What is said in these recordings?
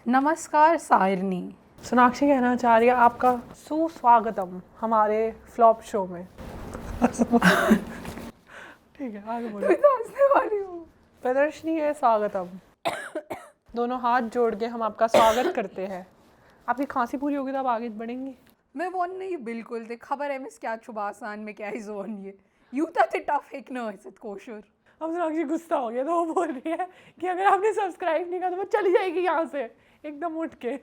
नमस्कार सारनी। सोनाक्षी कहना चाह रही है आपका सुस्वागतम हमारे फ्लॉप शो में। ठीक है, आगे बोलो। मैं तो हंसने वाली हूँ। प्रदर्शनी है स्वागतम। दोनों हाथ जोड़ के हम आपका स्वागत करते हैं। आपकी खांसी पूरी होगी तो आप आगे बढ़ेंगे। मैं वॉन नहीं बिल्कुल ते खबर है मिस क्या चुबासान में क्या ही जोन ये यूता ते टफ एक न ऐसे कोशर। अब सोनाक्षी गुस्सा हो गया तो वो बोल रही है कि अगर आपने सब्सक्राइब नहीं करा तो वो चली जाएगी यहाँ से एकदम उठ के।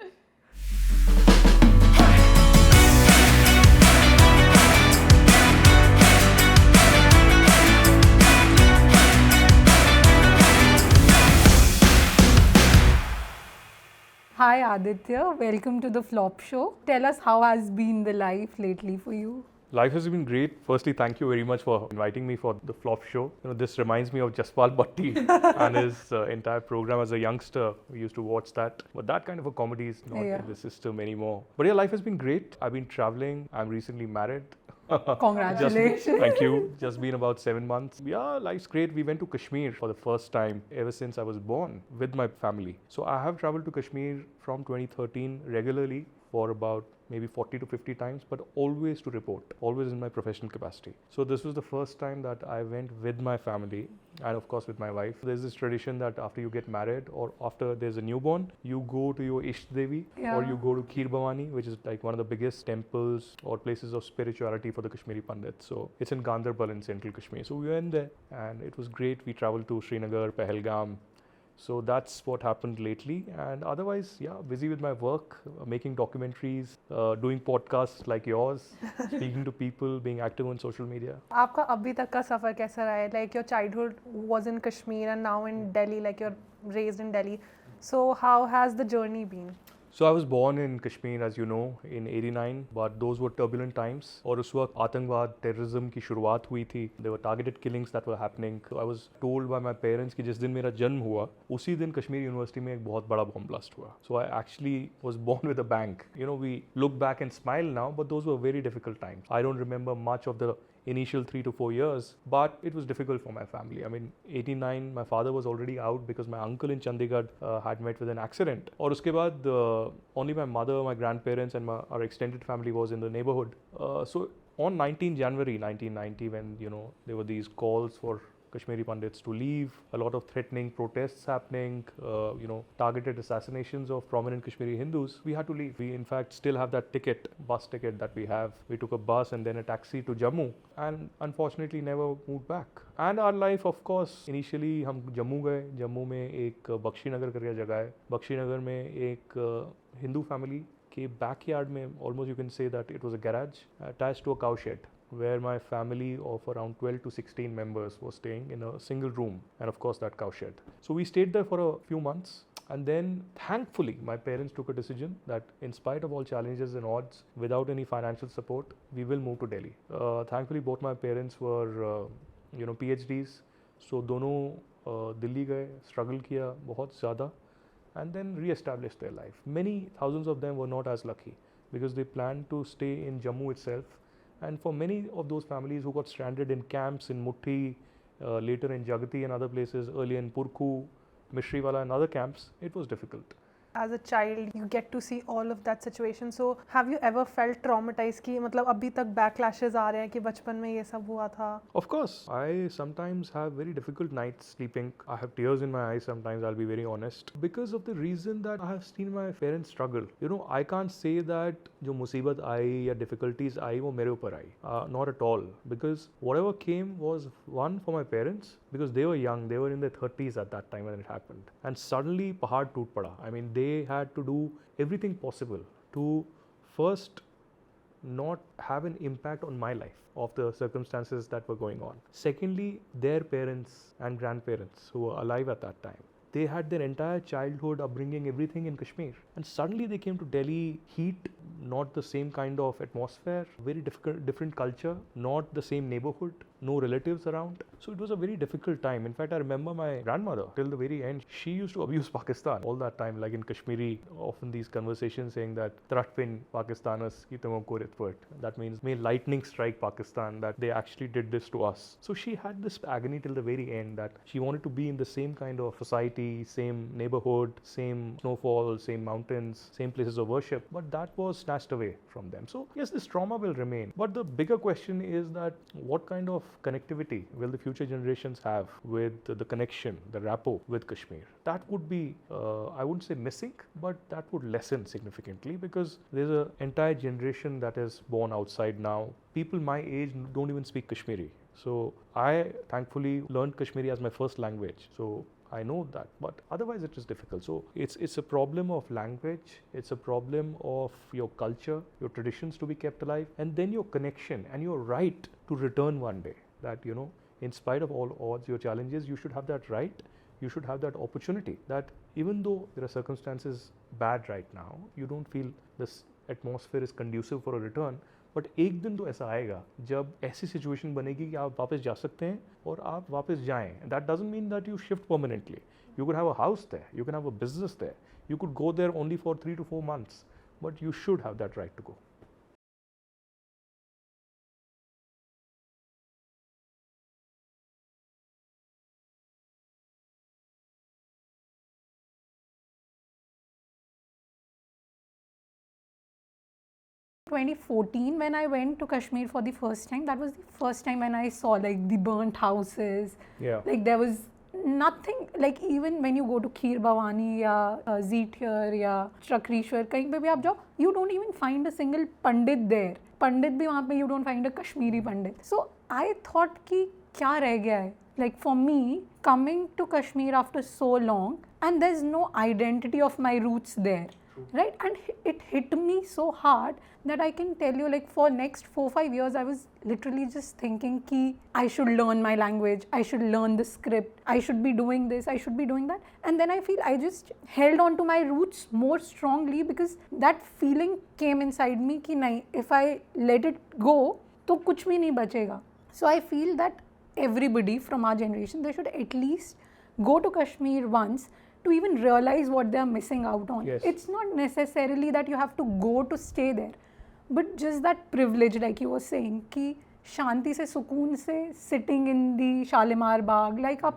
Hi Aditya, welcome to the Flop Show. Tell us how has been the life lately for you? Life has been great. Firstly, thank you very much for inviting me for the Flop Show. This reminds me of Jaspal Bhatti and his entire program as a youngster. We used to watch that. But that kind of a comedy is not in the system anymore. But yeah, life has been great. I've been traveling. I'm recently married. Congratulations. Thank you. Just been about 7 months. Yeah, life's great. We went to Kashmir for the first time ever since I was born with my family. So I have traveled to Kashmir from 2013 regularly for about maybe 40 to 50 times, but always to report, always in my professional capacity. So this was the first time that I went with my family and of course with my wife. There's this tradition that after you get married or after there's a newborn, you go to your Ishta Devi or you go to Kheer Bhavani, which is like one of the biggest temples or places of spirituality for the Kashmiri Pandits. So it's in Ganderbal in central Kashmir. So we went there and it was great. We traveled to Srinagar, Pahalgam. So that's what happened lately, and otherwise, yeah, busy with my work, making documentaries, doing podcasts like yours, speaking to people, being active on social media. आपका अभी तक का सफ़र कैसा रहा है? Like your childhood was in Kashmir and now in Delhi, like you're raised in Delhi. So how has the journey been? So I was born in Kashmir, as you know, in '89, but those were turbulent times. और उस वक्त आतंकवाद, terrorism की शुरुआत हुई थी. There were targeted killings that were happening. So I was told by my parents कि जिस दिन मेरा जन्म हुआ, उसी दिन कश्मीर यूनिवर्सिटी में एक बहुत बड़ा bomb blast हुआ. So I actually was born with a bang. You know, we look back and smile now, but those were very difficult times. I don't remember much of the initial 3 to 4 years, but it was difficult for my family. I mean, 89, my father was already out because my uncle in Chandigarh had met with an accident. और उसके बाद only my mother, my grandparents and our extended family was in the neighborhood. So on 19 January 1990, when, you know, there were these calls for Kashmiri Pandits to leave, a lot of threatening protests happening, you know, targeted assassinations of prominent Kashmiri Hindus, we had to leave. We in fact still have that ticket, bus ticket that we have. We took a bus and then a taxi to Jammu and unfortunately never moved back. And our life, of course, initially हम जम्मू गए. जम्मू में एक बख्शी नगर करके जगह है. बख्शी नगर में एक Hindu family के बैकयार्ड में, almost you can say that it was a garage attached to a cow shed, where my family of around 12 to 16 members was staying in a single room, and of course that cow shed. So we stayed there for a few months, and then thankfully my parents took a decision that in spite of all challenges and odds, without any financial support, we will move to Delhi. Thankfully both my parents were you know, PhDs, so दोनों दिल्ली गए, struggle किया बहुत ज़्यादा, and then re-established their life. Many thousands of them were not as lucky because they planned to stay in Jammu itself. And for many of those families who got stranded in camps in Muthi, later in Jagati and other places, earlier in Purku, Mishriwala and other camps, it was difficult. As a child, you get to see all of that situation. So, have you ever felt traumatized कि मतलब अभी तक backlashes आ रहे हैं कि बचपन में ये सब हुआ था? Of course, I sometimes have very difficult nights sleeping. I have tears in my eyes sometimes, I'll be very honest. Because of the reason that I have seen my parents struggle. You know, I can't say that जो मुसीबत आई या difficulties आई वो मेरे ऊपर आई. Not at all. Because whatever came was one for my parents, because they were young, they were in their 30s at that time when it happened. And suddenly पहाड़ टूट पड़ा. I mean, they had to do everything possible to first not have an impact on my life of the circumstances that were going on. Secondly, their parents and grandparents who were alive at that time, they had their entire childhood, upbringing, everything in Kashmir. And suddenly they came to Delhi, heat, not the same kind of atmosphere, very different culture, not the same neighborhood, no relatives around. So it was a very difficult time. In fact, I remember my grandmother till the very end, she used to abuse Pakistan all that time, like in Kashmiri, often these conversations saying that Tratpin Pakistanas ki tumko ritput. That means may lightning strike Pakistan, that they actually did this to us. So she had this agony till the very end that she wanted to be in the same kind of society, same neighborhood, same snowfall, same mountains, same places of worship, but that was snatched away from them. So yes, this trauma will remain, but the bigger question is that what kind of connectivity will the future generations have with the connection, the rapport with Kashmir? That would be, I wouldn't say missing, but that would lessen significantly, because there's an entire generation that is born outside now. People my age don't even speak Kashmiri. So I thankfully learned Kashmiri as my first language. So I know that, but otherwise it is difficult. So it's a problem of language, it's a problem of your culture, your traditions to be kept alive, and then your connection and your right to return one day. That, you know, in spite of all odds, your challenges, you should have that right, you should have that opportunity, that even though there are circumstances bad right now, you don't feel this atmosphere is conducive for a return, but एक दिन तो ऐसा आएगा जब ऐसी situation बनेगी कि आप वापस जा सकते हैं और आप वापस जाएं. That doesn't mean that you shift permanently. You can have a house there, you can have a business there, you could go there only for 3 to 4 months, but you should have that right to go. In 2014, when I went to Kashmir for the first time, that was the first time when I saw like the burnt houses. Yeah. Like there was nothing, like even when you go to Kheer Bhavani या Zeether या Chakrishwar, कहीं पे भी आप जाओ, you don't even find a single Pandit there. Pandit भी वहाँ पे you don't find a Kashmiri Pandit. So I thought कि क्या रह गया है? Like for me, coming to Kashmir after so long, and there's no identity of my roots there. Right, and it hit me so hard that I can tell you, like for next 4-5 years I was literally just thinking ki I should learn my language, I should learn the script, I should be doing this, I should be doing that. And then I feel I just held on to my roots more strongly, because that feeling came inside me ki nahi, if I let it go to kuch bhi nahi bachega. So I feel that everybody from our generation, they should at least go to Kashmir once to even realize what they are missing out on. Yes. It's not necessarily that you have to go to stay there, but just that privilege, like you were saying, कि शांति से सुकून से sitting in the Shalimar Bagh like our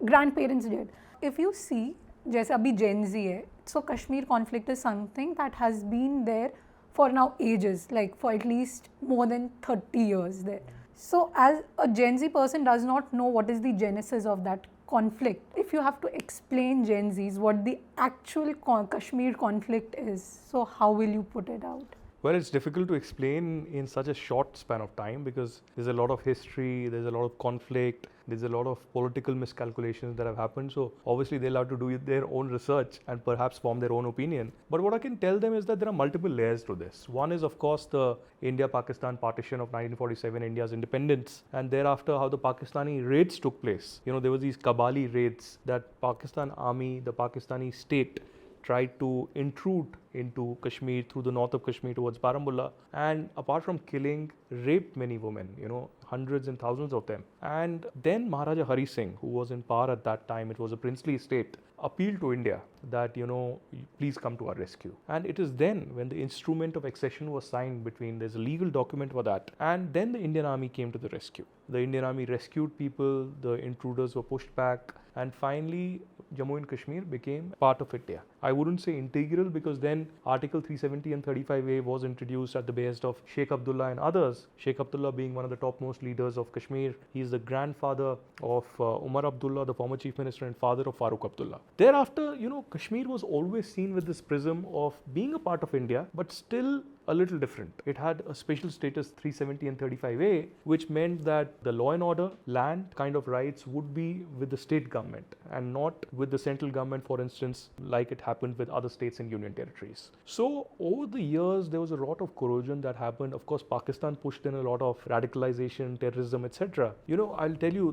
grandparents did. If you see, जैसे अभी Gen Z है, so Kashmir conflict is something that has been there for now ages, like for at least more than 30 years there. So as a Gen Z person does not know what is the genesis of that conflict. If you have to explain Gen Zs what the actual Kashmir conflict is, so how will you put it out? Well, it's difficult to explain in such a short span of time, because there's a lot of history, there's a lot of conflict, there's a lot of political miscalculations that have happened. So obviously they'll have to do their own research and perhaps form their own opinion. But what I can tell them is that there are multiple layers to this. One is, of course, the India-Pakistan partition of 1947, India's independence, and thereafter how the Pakistani raids took place. You know, there were these Kabali raids that Pakistan army, the Pakistani state, tried to intrude into Kashmir through the north of Kashmir towards Baramulla, and apart from killing, raped many women, you know, hundreds and thousands of them. And then Maharaja Hari Singh, who was in power at that time, it was a princely state, appealed to India that, you know, please come to our rescue. And it is then when the instrument of accession was signed between, there's a legal document for that, and then the Indian army came to the rescue. The Indian army rescued people, the intruders were pushed back, and finally Jammu and Kashmir became part of India. I wouldn't say integral, because then Article 370 and 35A was introduced at the behest of Sheikh Abdullah and others. Sheikh Abdullah being one of the topmost leaders of Kashmir. He is the grandfather of Umar Abdullah, the former chief minister, and father of Farooq Abdullah. Thereafter, you know, Kashmir was always seen with this prism of being a part of India, but still a little different. It had a special status 370 and 35A, which meant that the law and order, land kind of rights would be with the state government and not with the central government, for instance, like it happened with other states and union territories. So over the years, there was a lot of corrosion that happened. Of course, Pakistan pushed in a lot of radicalization, terrorism, etc. I'll tell you,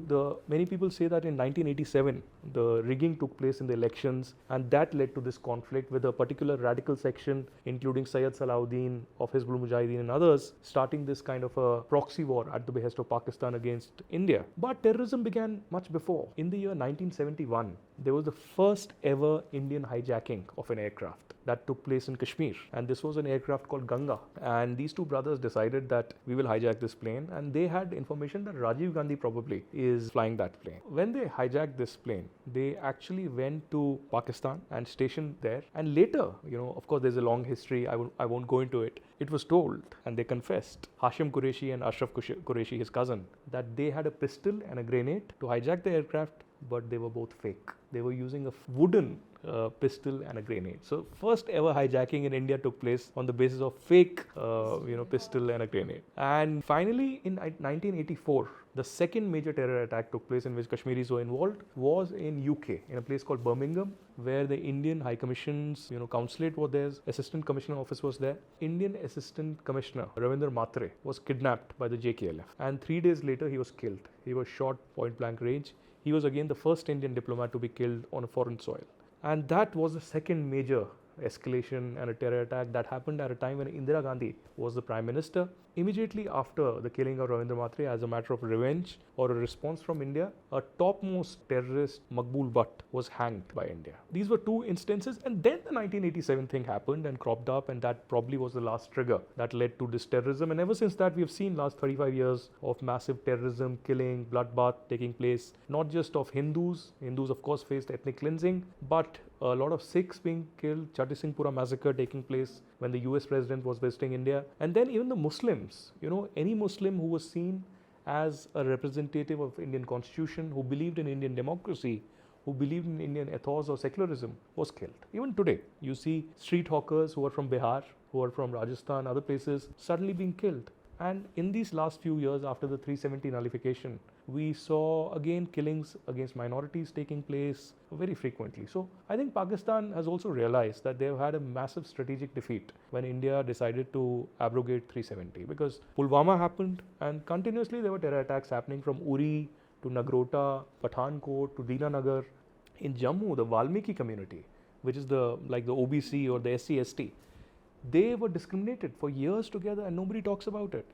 many people say that in 1987, the rigging took place in the elections, and that led to this conflict with a particular radical section, including Sayyid Salahuddin of Hizbul Mujahideen and others, starting this kind of a proxy war at the behest of Pakistan against India. But terrorism began much before. In the year 1971, there was the first ever Indian hijacking of an aircraft that took place in Kashmir, and this was an aircraft called Ganga, and these two brothers decided that we will hijack this plane, and they had information that Rajiv Gandhi probably is flying that plane. When they hijacked this plane, they actually went to Pakistan and stationed there, and later, of course there's a long history, I won't go into it. It was told, and they confessed, Hashim Qureshi and Ashraf Qureshi, his cousin, that they had a pistol and a grenade to hijack the aircraft, but they were both fake. They were using a wooden pistol and a grenade. So first ever hijacking in India took place on the basis of fake, pistol and a grenade. And finally, in 1984, the second major terror attack took place in which Kashmiris were involved was in UK, in a place called Birmingham, where the Indian High Commission's consulate was there, Assistant Commissioner Office was there. Indian Assistant Commissioner Ravindra Matre was kidnapped by the JKLF, and 3 days later he was killed. He was shot point blank range. He was again the first Indian diplomat to be killed on a foreign soil. And that was the second major escalation and a terror attack that happened at a time when Indira Gandhi was the Prime Minister. Immediately after the killing of Ravindra Matre, as a matter of revenge or a response from India, a topmost terrorist, Maqbool Butt, was hanged by India. These were two instances, and then the 1987 thing happened and cropped up, and that probably was the last trigger that led to this terrorism. And ever since that, we have seen last 35 years of massive terrorism, killing, bloodbath taking place, not just of Hindus. Hindus, of course, faced ethnic cleansing, but a lot of Sikhs being killed, Chatti Singhpura massacre taking place when the US president was visiting India, and then even the Muslims, any Muslim who was seen as a representative of Indian constitution, who believed in Indian democracy, who believed in Indian ethos or secularism, was killed. Even today, you see street hawkers who are from Bihar, who are from Rajasthan, other places, suddenly being killed. And in these last few years after the 370 nullification, we saw again killings against minorities taking place very frequently. So I think Pakistan has also realized that they've had a massive strategic defeat when India decided to abrogate 370, because Pulwama happened and continuously there were terror attacks happening from Uri to Nagrota, Pathankot to Deenanagar. In Jammu, the Valmiki community, which is the OBC or the SC/ST, they were discriminated for years together and nobody talks about it.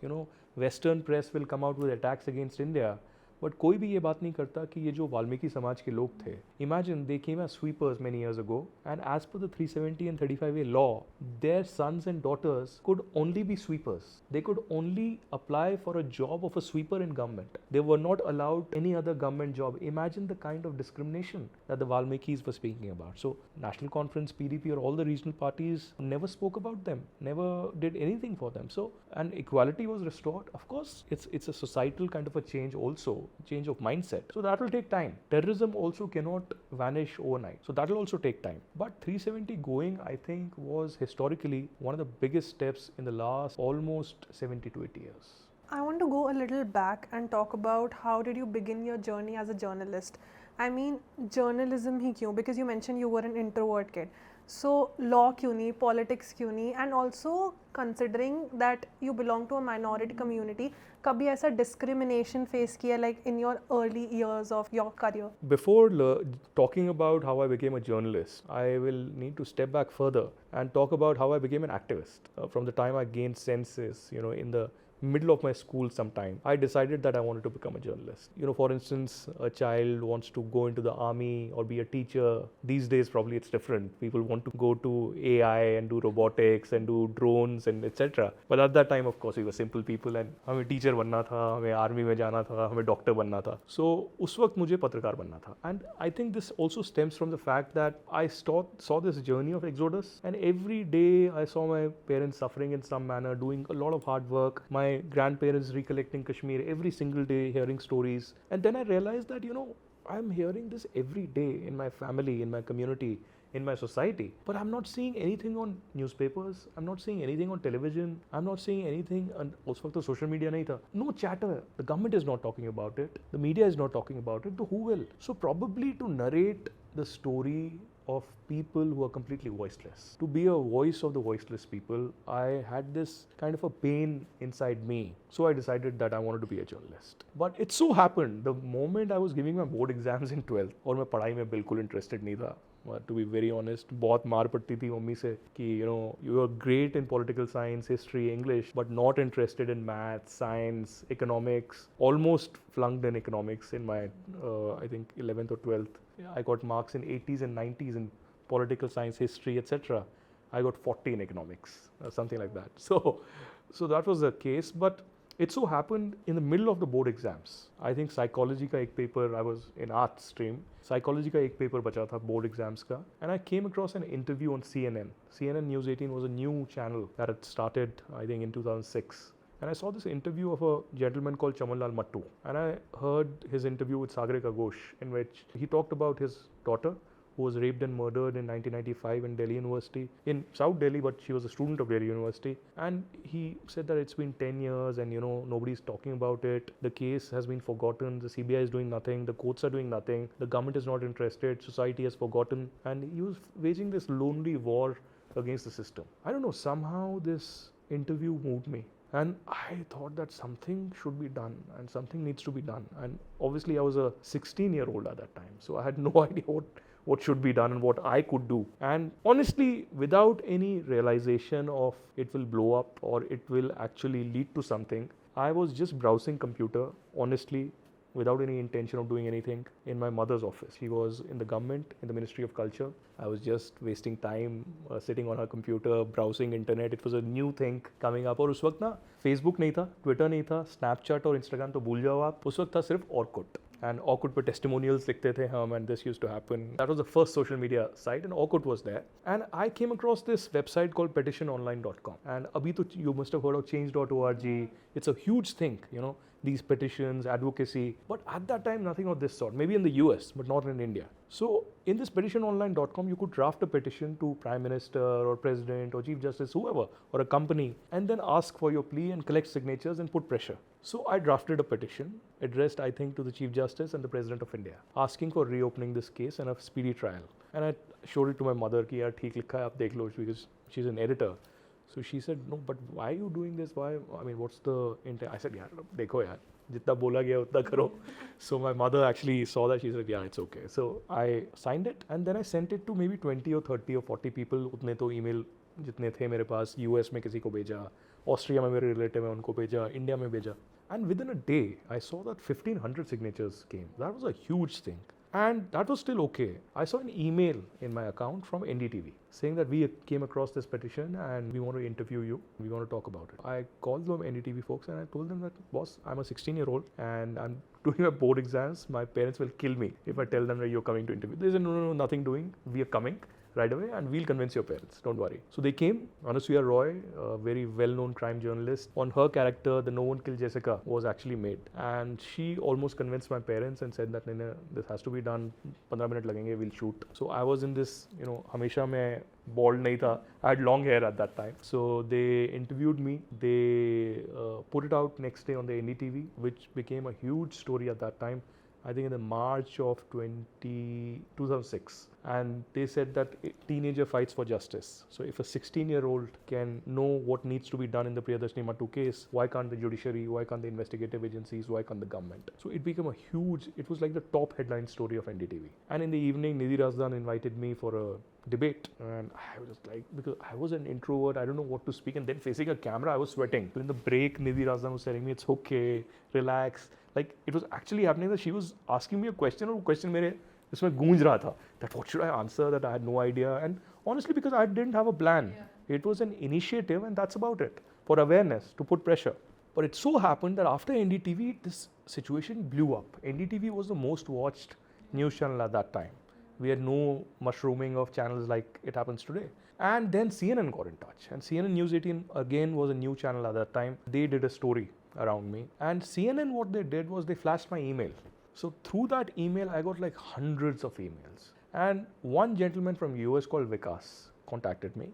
Western press will come out with attacks against India, but कोई भी ये बात नहीं करता कि ये जो वाल्मीकि समाज के लोग थे, imagine they came as sweepers many years ago, and as per the 370 and 35A law, their sons and daughters could only be sweepers. They could only apply for a job of a sweeper in government. They were not allowed any other government job. Imagine the kind of discrimination that the Valmikis were speaking about. So National Conference, PDP or all the regional parties never spoke about them, never did anything for them. So, and equality was restored. Of course, it's a societal kind of a change also, change of mindset. So that will take time. Terrorism also cannot vanish overnight. So that will also take time. But 370 going, I think, was historically one of the biggest steps in the last almost 70 to 80 years. I want to go a little back and talk about how did you begin your journey as a journalist? I mean, journalism ही क्यों? Because you mentioned you were an introvert kid. So law क्यों नहीं, politics क्यों नहीं, and also considering that you belong to a minority community, कभी ऐसा discrimination face किया like in your early years of your career? Before talking about how I became a journalist, I will need to step back further and talk about how I became an activist. From the time I gained senses, in the middle of my school sometime, I decided that I wanted to become a journalist. For instance, a child wants to go into the army or be a teacher. These days, probably it's different. People want to go to AI and do robotics and do drones and etc. But at that time, of course, we were simple people and हमें teacher बनना था, हमें army में जाना था, हमें doctor बनना था. So उस वक्त मुझे पत्रकार बनना था. And I think this also stems from the fact that I saw this journey of exodus, and every day I saw my parents suffering in some manner, doing a lot of hard work. My grandparents recollecting Kashmir every single day, hearing stories. And then I realized that, I'm hearing this every day in my family, in my community, in my society. But I'm not seeing anything on newspapers. I'm not seeing anything on television. I'm not seeing anything on also social media. Nahi tha. No chatter. The government is not talking about it. The media is not talking about it. So who will? So probably to narrate the story of people who are completely voiceless. To be a voice of the voiceless people, I had this kind of a pain inside me. So I decided that I wanted to be a journalist. But it so happened, the moment I was giving my board exams in 12th, और मैं पढ़ाई में बिल्कुल interested नहीं था. To be very honest, बहुत मार पड़ती थी मम्मी से कि you are great in political science, history, English, but not interested in math, science, economics. Almost flunked in economics in my I think 11th or 12th. I got marks in 80s and 90s in political science, history, etc. I got 40 in economics, something like that. So that was the case, but it so happened in the middle of the board exams. I think psychology ka ek paper, I was in art stream. Psychology ka ek paper bacha tha board exams ka, and I came across an interview on CNN. CNN News 18 was a new channel that had started, I think, in 2006. And I saw this interview of a gentleman called Chamanlal Mattu. And I heard his interview with Sagarika Ghosh, in which he talked about his daughter, who was raped and murdered in 1995 in Delhi University, in South Delhi, but she was a student of Delhi University. And he said that it's been 10 years and nobody's talking about it. The case has been forgotten. The CBI is doing nothing. The courts are doing nothing. The government is not interested. Society has forgotten. And he was waging this lonely war against the system. I don't know, somehow this interview moved me. And I thought that something should be done and something needs to be done. And obviously I was a 16-year-old at that time. So I had no idea what should be done and what I could do. And honestly, without any realization of it will blow up or it will actually lead to something, I was just browsing computer, honestly, without any intention of doing anything, in my mother's office. She was in the government, in the Ministry of Culture. I was just wasting time sitting on her computer, browsing internet. It was a new thing coming up. और उस वक्त ना Facebook नहीं था, Twitter नहीं था, Snapchat और Instagram तो भूल जाओ आप. उस वक्त था सिर्फ Orkut. And Orkut पे testimonials लिखते थे हम, and this used to happen. That was the first social media site, and Orkut was there. And I came across this website called petitiononline.com. And अभी तो you must have heard of change.org. It's a huge thing, these petitions, advocacy. But at that time, nothing of this sort. Maybe in the US, but not in India. So in this petitiononline.com, you could draft a petition to Prime Minister or President or Chief Justice, whoever, or a company, and then ask for your plea and collect signatures and put pressure. So I drafted a petition addressed, I think, to the Chief Justice and the President of India, asking for reopening this case and a speedy trial. And I showed it to my mother, ki yaar theek likha hai, aap dekh lo, because she's an editor. So she said, no, but why are you doing this? Why? I mean, what's the intent? I said, yaar, dekho yaar, jitna bola gaya utna karo. So my mother actually saw that. She said, yeah, it's okay. So I signed it, and then I sent it to maybe 20 or 30 or 40 people. Utne to email जितने थे मेरे पास, US में किसी को भेजा, Austria में मेरे relative है उनको भेजा, इंडिया में भेजा. And within a day, I saw that 1,500 signatures came. That was a huge thing. And that was still okay. I saw an email in my account from NDTV saying that we came across this petition and we want to interview you. We want to talk about it. I called them NDTV folks and I told them that, boss, I'm a 16-year-old and I'm doing my board exams. My parents will kill me if I tell them that you're coming to interview. They said, no, nothing doing. We are coming right away and we'll convince your parents, don't worry. So they came. Anasuya Roy, a very well-known crime journalist, on her character, the No One Killed Jessica, was actually made. And she almost convinced my parents and said that, this has to be done, 15 minutes lagenge, we'll shoot. So I was in this, hamesha main bald nahi tha. I had long hair at that time. So they interviewed me. They put it out next day on the NDTV, which became a huge story at that time. I think in the March of 2006. And they said that a teenager fights for justice. So if a 16-year-old can know what needs to be done in the Priyadarshini Mattu case, why can't the judiciary, why can't the investigative agencies, why can't the government? So it became a huge, it was like the top headline story of NDTV. And in the evening, Nidhi Razdan invited me for a debate. And I was just like, because I was an introvert, I don't know what to speak. And then facing a camera, I was sweating. So in the break, Nidhi Razdan was telling me, it's okay, relax. Like it was actually happening that she was asking me a question, और question मेरे इसमें गूंज रहा था, that what should I answer, that I had no idea. And honestly, because I didn't have a plan. Yeah. It was an initiative and that's about it, for awareness, to put pressure. But it so happened that after NDTV, this situation blew up. NDTV was the most watched news channel at that time. We had no mushrooming of channels like it happens today. And then CNN got in touch. And CNN News 18 again was a new channel at that time. They did a story around me. And CNN, what they did was they flashed my email. So through that email, I got like hundreds of emails. And one gentleman from US called Vikas contacted me.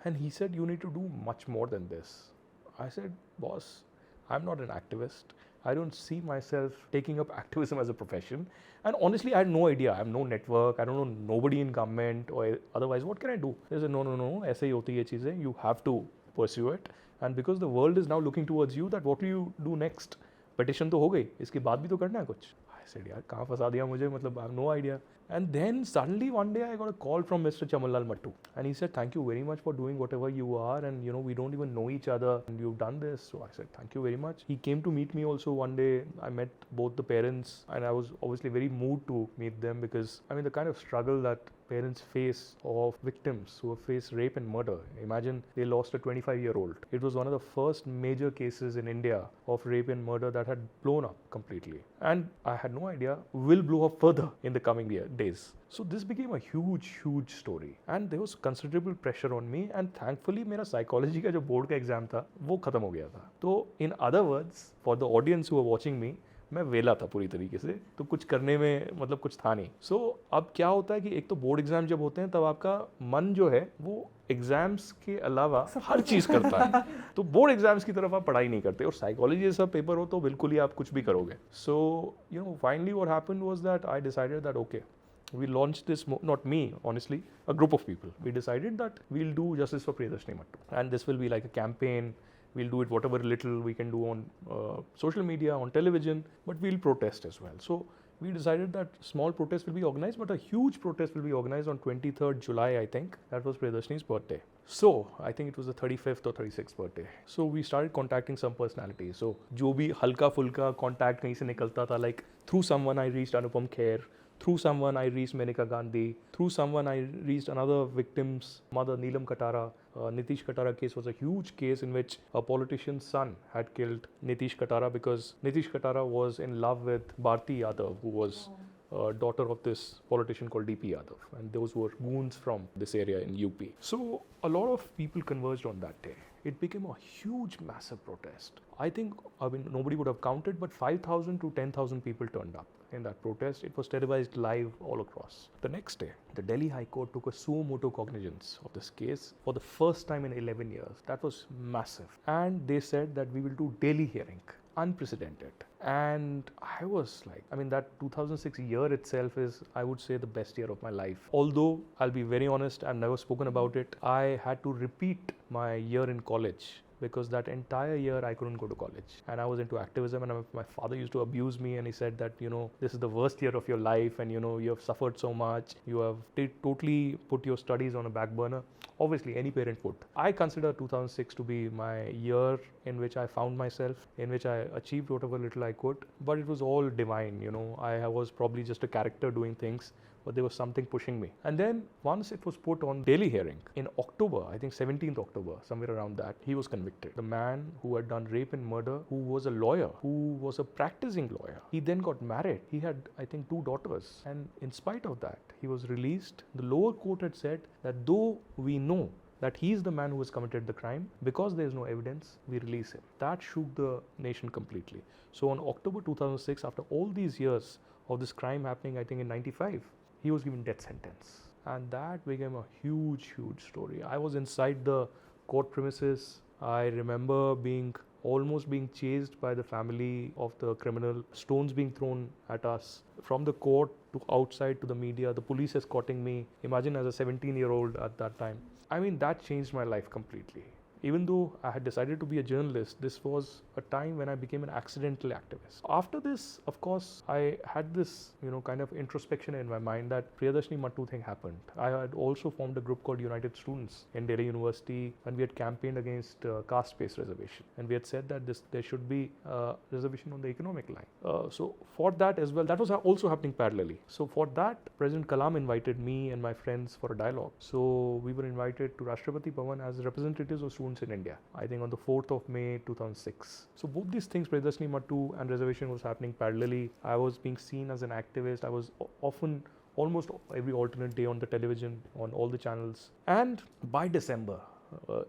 And he said, you need to do much more than this. I said, boss, I'm not an activist. I don't see myself taking up activism as a profession. And honestly, I had no idea. I have no network. I don't know nobody in government or otherwise. What can I do? They said, no. ऐसे ही होती है ये चीज़ें. You have to pursue it. And because the world is now looking towards you, that what will you do next? Petition तो हो गई. इसके बाद भी तो करना है कुछ. I said, यार कहाँ फंसा दिया मुझे? मतलब I have no idea. And then suddenly one day I got a call from Mr. Chamanlal Mattu, and he said, thank you very much for doing whatever you are, and you know, we don't even know each other and you've done this. So I said, thank you very much. He came to meet me also one day. I met both the parents, and I was obviously very moved to meet them, because I mean the kind of struggle that parents face of victims who have faced rape and murder. Imagine they lost a 25-year-old. It was one of the first major cases in India of rape and murder that had blown up completely. And I had no idea will blow up further in the coming days. So this became a huge story, and there was considerable pressure on me, and thankfully मेरा psychology का जो board का exam था वो खत्म हो गया था. तो in other words, for the audience who are watching me, मैं वेला था पूरी तरीके से, तो कुछ करने में मतलब कुछ था नहीं. सो अब क्या होता है कि एक तो बोर्ड एग्जाम जब होते हैं तब आपका मन जो है वो एग्जाम्स के अलावा हर चीज़ करता है. तो बोर्ड एग्जाम्स की तरफ आप पढ़ाई नहीं करते, और साइकोलॉजी जैसा पेपर हो तो बिल्कुल ही आप कुछ भी करोगे. So you know finally what happened was that I decided that okay, we launched this, not me honestly, a group of people. We decided that we'll do justice for Priyadarshini Mattu, and this will be like a campaign. We'll do it whatever little we can do on social media, on television, but we'll protest as well. So we decided that small protests will be organized, but a huge protest will be organized on 23rd July, I think. That was Priyadarshini's birthday. So I think it was the 35th or 36th birthday. So we started contacting some personalities. So जो भी हल्का फुल्का contact कहीं से निकलता था, like through someone I reached Anupam Kher, through someone I reached Menaka Gandhi, through someone I reached another victim's mother, Neelam Katara. Nitish Katara case was a huge case in which a politician's son had killed Nitish Katara because Nitish Katara was in love with Bharti Yadav, who was daughter of this politician called DP Yadav, and those were goons from this area in UP. So a lot of people converged on that day. It became a huge, massive protest. I mean, nobody would have counted, but 5,000 to 10,000 people turned up in that protest. It was televised live all across. The next day, the Delhi High Court took a suo motu cognizance of this case for the first time in 11 years. That was massive. And they said that we will do daily hearing. Unprecedented. And I was like, I mean, that 2006 year itself is, I would say, the best year of my life. Although, I'll be very honest, I've never spoken about it. I had to repeat my year in college, because that entire year I couldn't go to college, and I was into activism, and my father used to abuse me, and he said that, you know, this is the worst year of your life, and you know, you have suffered so much, you have totally put your studies on a back burner. Obviously any parent would. I consider 2006 to be my year in which I found myself, in which I achieved whatever little I could, but it was all divine, you know. I was probably just a character doing things, but there was something pushing me. And then once it was put on daily hearing in October, I think 17th October, somewhere around that, he was convicted. The man who had done rape and murder, who was a lawyer, who was a practicing lawyer, he then got married. He had, I think, 2 daughters. And in spite of that, he was released. The lower court had said that though we know that he is the man who has committed the crime, because there is no evidence, we release him. That shook the nation completely. So on October 2006, after all these years of this crime happening, I think in 95, he was given death sentence. And that became a huge story. I was inside the court premises. I remember almost being chased by the family of the criminal, stones being thrown at us from the court to outside to the media, the police escorting me. Imagine as a 17-year-old at that time. I mean, that changed my life completely. Even though I had decided to be a journalist, this was a time when I became an accidental activist. After this, of course, I had this, you know, kind of introspection in my mind that Priyadarshini Mattu thing happened. I had also formed a group called United Students in Delhi University, and we had campaigned against caste-based reservation. And we had said that there should be a reservation on the economic line. So for that as well, that was also happening parallelly. So for that, President Kalam invited me and my friends for a dialogue. So we were invited to Rashtrapati Bhavan as representatives of students in India, I think on the 4th of May 2006. So both these things, Priyadarshini Mattu and reservation, was happening parallelly. I was being seen as an activist. I was often, almost every alternate day on the television, on all the channels. And by December,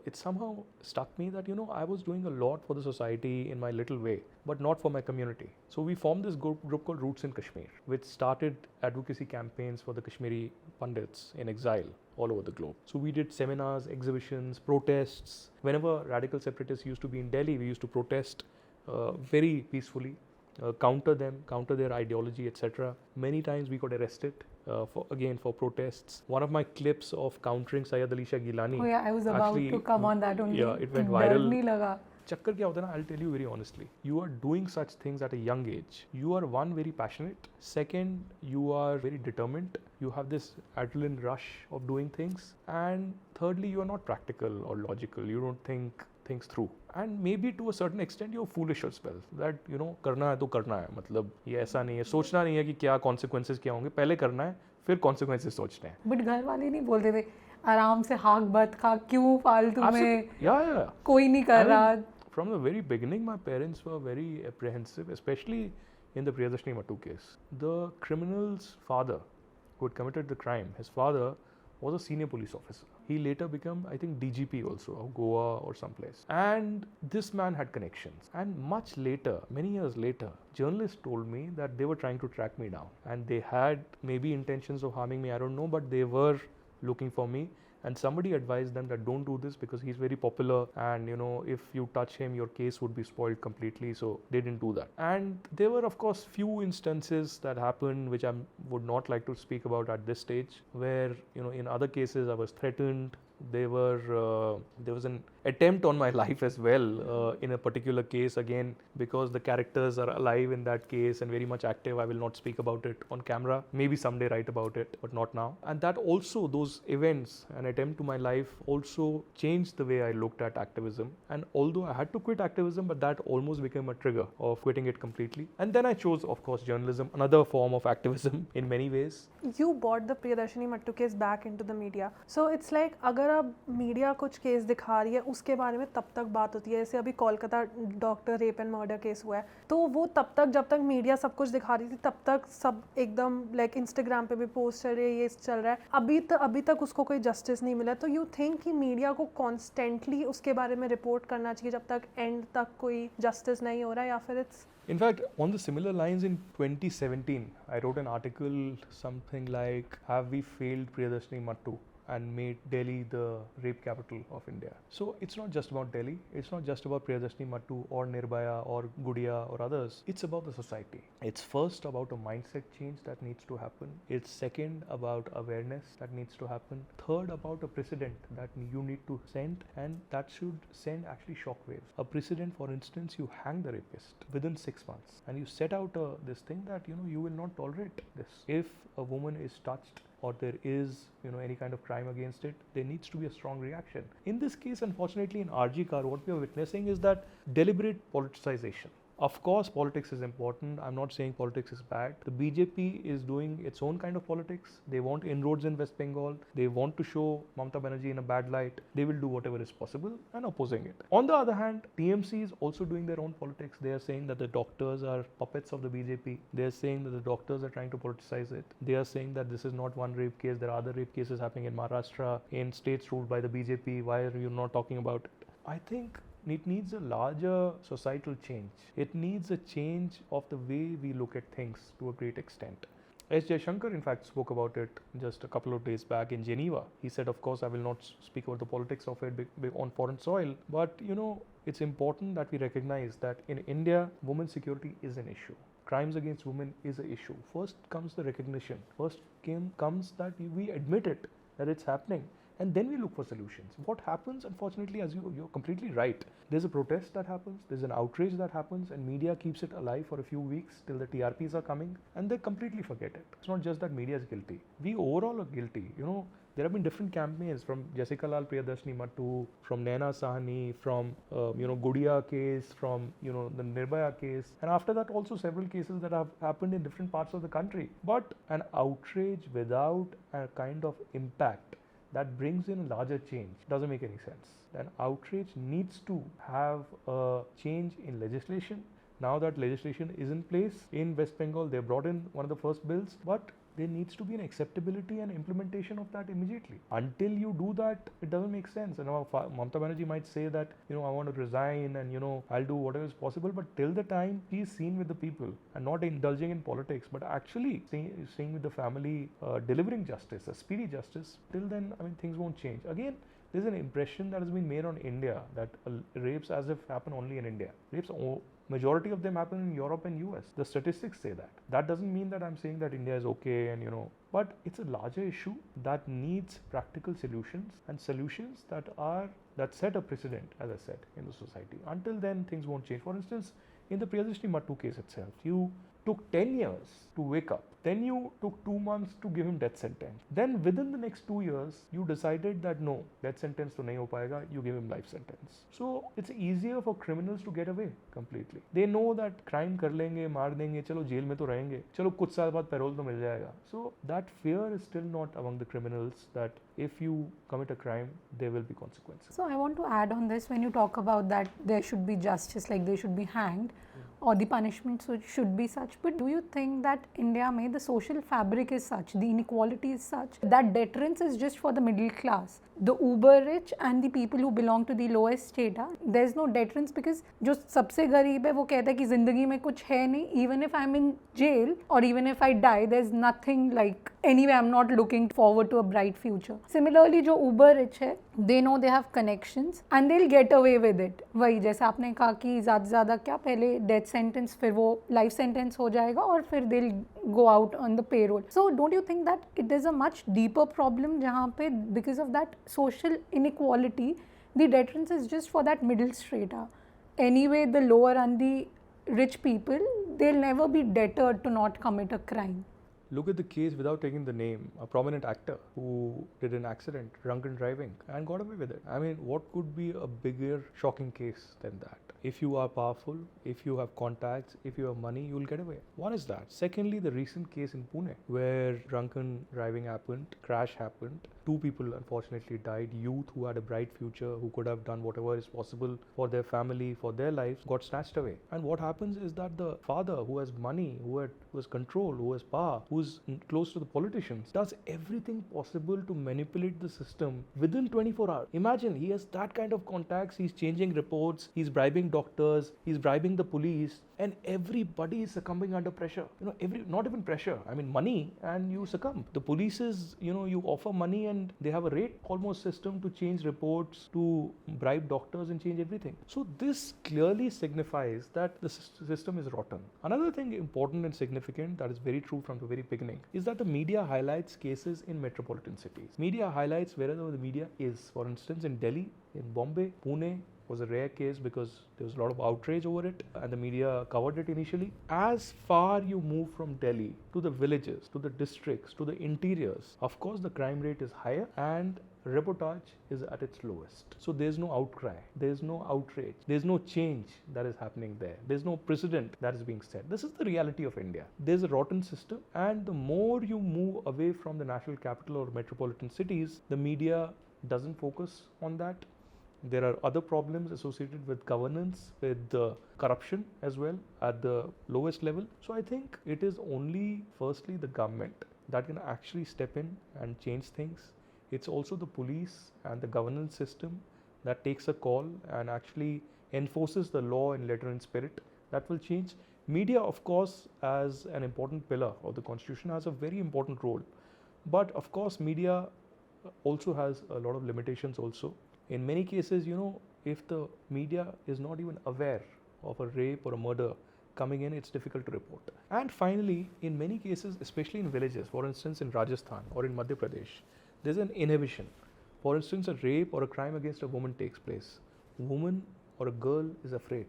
it somehow struck me that, you know, I was doing a lot for the society in my little way, but not for my community. So we formed this group called Roots in Kashmir, which started advocacy campaigns for the Kashmiri Pandits in exile all over the globe. So we did seminars, exhibitions, protests. Whenever radical separatists used to be in Delhi, we used to protest very peacefully. counter them, counter their ideology, etc. Many times we got arrested for protests. One of my clips of countering Syed Ali Shah Gilani. Oh yeah, I was about to come on that only. Yeah, it went डर viral. नहीं लगा. Chakkar kya hota hai na, I'll tell you very honestly. You are doing such things at a young age. You are one, very passionate. Second, you are very determined. You have this adrenaline rush of doing things. And thirdly, you are not practical or logical. You don't think things through. And maybe to a certain extent you're foolish as well. That, you know, करना है तो करना है. मतलब ये ऐसा नहीं है. सोचना नहीं है कि क्या consequences क्या होंगे. पहले करना है, फिर consequences सोचने हैं. But घर वाले नहीं बोलते थे आराम से हाक बत खा, क्यों फालतू में. Yeah. कोई नहीं कर रहा. From the very beginning, my parents were very apprehensive, especially in the Priyadarshini Mattu case. The criminal's father, who had committed the crime, his father was a senior police officer. He later became, I think, DGP also of Goa or someplace. And this man had connections. And much later, many years later, journalists told me that they were trying to track me down. And they had maybe intentions of harming me, I don't know, but they were looking for me. And somebody advised them that don't do this because he's very popular, and you know, if you touch him, your case would be spoiled completely. So they didn't do that. And there were, of course, few instances that happened which I would not like to speak about at this stage, where, you know, in other cases I was threatened. There was an attempt on my life as well in a particular case, again because the characters are alive in that case and very much active. I will not speak about it on camera, maybe someday write about it, but not now. And that also, those events, an attempt to my life, also changed the way I looked at activism. And although I had to quit activism, but that almost became a trigger of quitting it completely. And then I chose, of course, journalism, another form of activism in many ways. You brought the Priyadarshini Mattu case back into the media. So it's like अगर अब media कुछ case दिखा रही है उसके बारे में तब तक बात होती है. जैसे अभी Kolkata doctor rape and murder case हुआ है, तो वो तब तक, जब तक मीडिया सब कुछ दिखा रही थी, तब तक सब एकदम लाइक इंस्टाग्राम पे भी पोस्ट चल रही है, ये चल रहा है. अभी तक उसको कोई जस्टिस नहीं मिला. तो यू थिंक कि मीडिया को कॉन्स्टेंटली उसके बारे में रिपोर्ट करना चाहिए जब तक एंड तक कोई जस्टिस नहीं हो रहा है, या फिर it's In fact, on the similar lines in 2017, I wrote an article something like, have we failed Priyadarshini Mattu and made Delhi the rape capital of India? So it's not just about Delhi, it's not just about Priyadarshini Mattu or Nirbhaya or Gudiya or others, it's about the society. It's first about a mindset change that needs to happen. It's second about awareness that needs to happen. Third, about a precedent that you need to send, and that should send actually shockwaves. A precedent, for instance, you hang the rapist within 6 months and you set out this thing that, you know, you will not tolerate this. If a woman is touched or there is, you know, any kind of crime against it, there needs to be a strong reaction. In this case, unfortunately, in RG Kar, what we are witnessing is that deliberate politicization. Of course, politics is important. I'm not saying politics is bad. The BJP is doing its own kind of politics. They want inroads in West Bengal. They want to show Mamata Banerjee in a bad light. They will do whatever is possible and opposing it. On the other hand, TMC is also doing their own politics. They are saying that the doctors are puppets of the BJP. They are saying that the doctors are trying to politicize it. They are saying that this is not one rape case. There are other rape cases happening in Maharashtra, in states ruled by the BJP. Why are you not talking about it? I think it needs a larger societal change. It needs a change of the way we look at things to a great extent. S. Jaishankar, in fact, spoke about it just a couple of days back in Geneva. He said, of course, I will not speak about the politics of it on foreign soil, but, you know, it's important that we recognize that in India, women's security is an issue. Crimes against women is an issue. First comes the recognition. First comes that we admit it, that it's happening. And then we look for solutions. What happens, unfortunately, as you're completely right, there's a protest that happens, there's an outrage that happens, and media keeps it alive for a few weeks till the TRPs are coming, and they completely forget it. It's not just that media is guilty. We overall are guilty. You know, there have been different campaigns from Jessica Lal Priyadarshini Mattu, from Naina Sahani, from Gudiya case, from the Nirbhaya case, and after that also several cases that have happened in different parts of the country. But an outrage without a kind of impact that brings in a larger change doesn't make any sense. An outrage needs to have a change in legislation. Now that legislation is in place in West Bengal, they brought in one of the first bills, but there needs to be an acceptability and implementation of that immediately. Until you do that, it doesn't make sense. And Mamata Banerjee might say that, I want to resign and, I'll do whatever is possible. But till the time he is seen with the people and not indulging in politics, but actually staying with the family, delivering justice, a speedy justice, till then, things won't change. Again, there's an impression that has been made on India that rapes as if happen only in India. Majority of them happen in Europe and US. The statistics say that. That doesn't mean that I'm saying that India is okay and but it's a larger issue that needs practical solutions and solutions that set a precedent, as I said, in the society. Until then, things won't change. For instance, in the Priyadrishti Mattu case itself, you took 10 years to wake up. Then you took 2 months to give him death sentence. Then within the next 2 years, you decided that no, death sentence to nahi ho payega, you give him life sentence. So it's easier for criminals to get away completely. They know that crime kar lenge, maar denge, chalo jail mein to rahenge, chalo kuch saal baad parole to mil jayega. So that fear is still not among the criminals that if you commit a crime, there will be consequences. So I want to add on this, when you talk about that there should be justice, like they should be hanged, or the punishment should be such. But do you think that India may, the social fabric is such, the inequality is such, that deterrence is just for the middle class? The uber rich and the people who belong to the lowest strata, there's no deterrence because जो सबसे गरीब है वो कहता है कि ज़िंदगी में कुछ है नहीं, even if I'm in jail or even if I die, there's nothing like, anyway I'm not looking forward to a bright future. Similarly जो uber rich है, they know they have connections and they'll get away with it. वही जैसे आपने कहा कि ज़्यादा से ज़्यादा क्या पहले death sentence, फिर वो life sentence हो जाएगा और फिर they'll go out on the payroll. So don't you think that it is a much deeper problem जहाँ पे because of that social inequality, the deterrence is just for that middle strata. Anyway, the lower and the rich people, they'll never be deterred to not commit a crime. Look at the case without taking the name, a prominent actor who did an accident, drunken driving, and got away with it. I mean, what could be a bigger shocking case than that? If you are powerful, if you have contacts, if you have money, you will get away. One is that. Secondly, the recent case in Pune where drunken driving happened, crash happened. 2 people unfortunately died. Youth who had a bright future, who could have done whatever is possible for their family, for their lives, got snatched away. And what happens is that the father who has money, who has control, who has power, who's close to the politicians, does everything possible to manipulate the system within 24 hours. Imagine, he has that kind of contacts, he's changing reports, he's bribing doctors, he's bribing the police, and everybody is succumbing under pressure. Not even pressure, I mean money, and you succumb. The police is, you offer money and they have a rate almost system to change reports, to bribe doctors and change everything. So this clearly signifies that the system is rotten. Another thing important and significant that is very true from the very beginning is that the media highlights cases in metropolitan cities. Media highlights wherever the media is. For instance, in Delhi, in Bombay, Pune, was a rare case because there was a lot of outrage over it and the media covered it initially. As far you move from Delhi to the villages, to the districts, to the interiors, of course the crime rate is higher and reportage is at its lowest. So there's no outcry, there's no outrage, there's no change that is happening there. There's no precedent that is being set. This is the reality of India. There's a rotten system, and the more you move away from the national capital or metropolitan cities, the media doesn't focus on that. There are other problems associated with governance, with corruption as well at the lowest level. So I think it is only firstly the government that can actually step in and change things. It's also the police and the governance system that takes a call and actually enforces the law in letter and spirit. That will change. Media, of course, as an important pillar of the constitution, has a very important role. But of course, media also has a lot of limitations also. In many cases, if the media is not even aware of a rape or a murder coming in, it's difficult to report. And finally, in many cases, especially in villages, for instance in Rajasthan or in Madhya Pradesh, there's an inhibition. For instance, a rape or a crime against a woman takes place. A woman or a girl is afraid.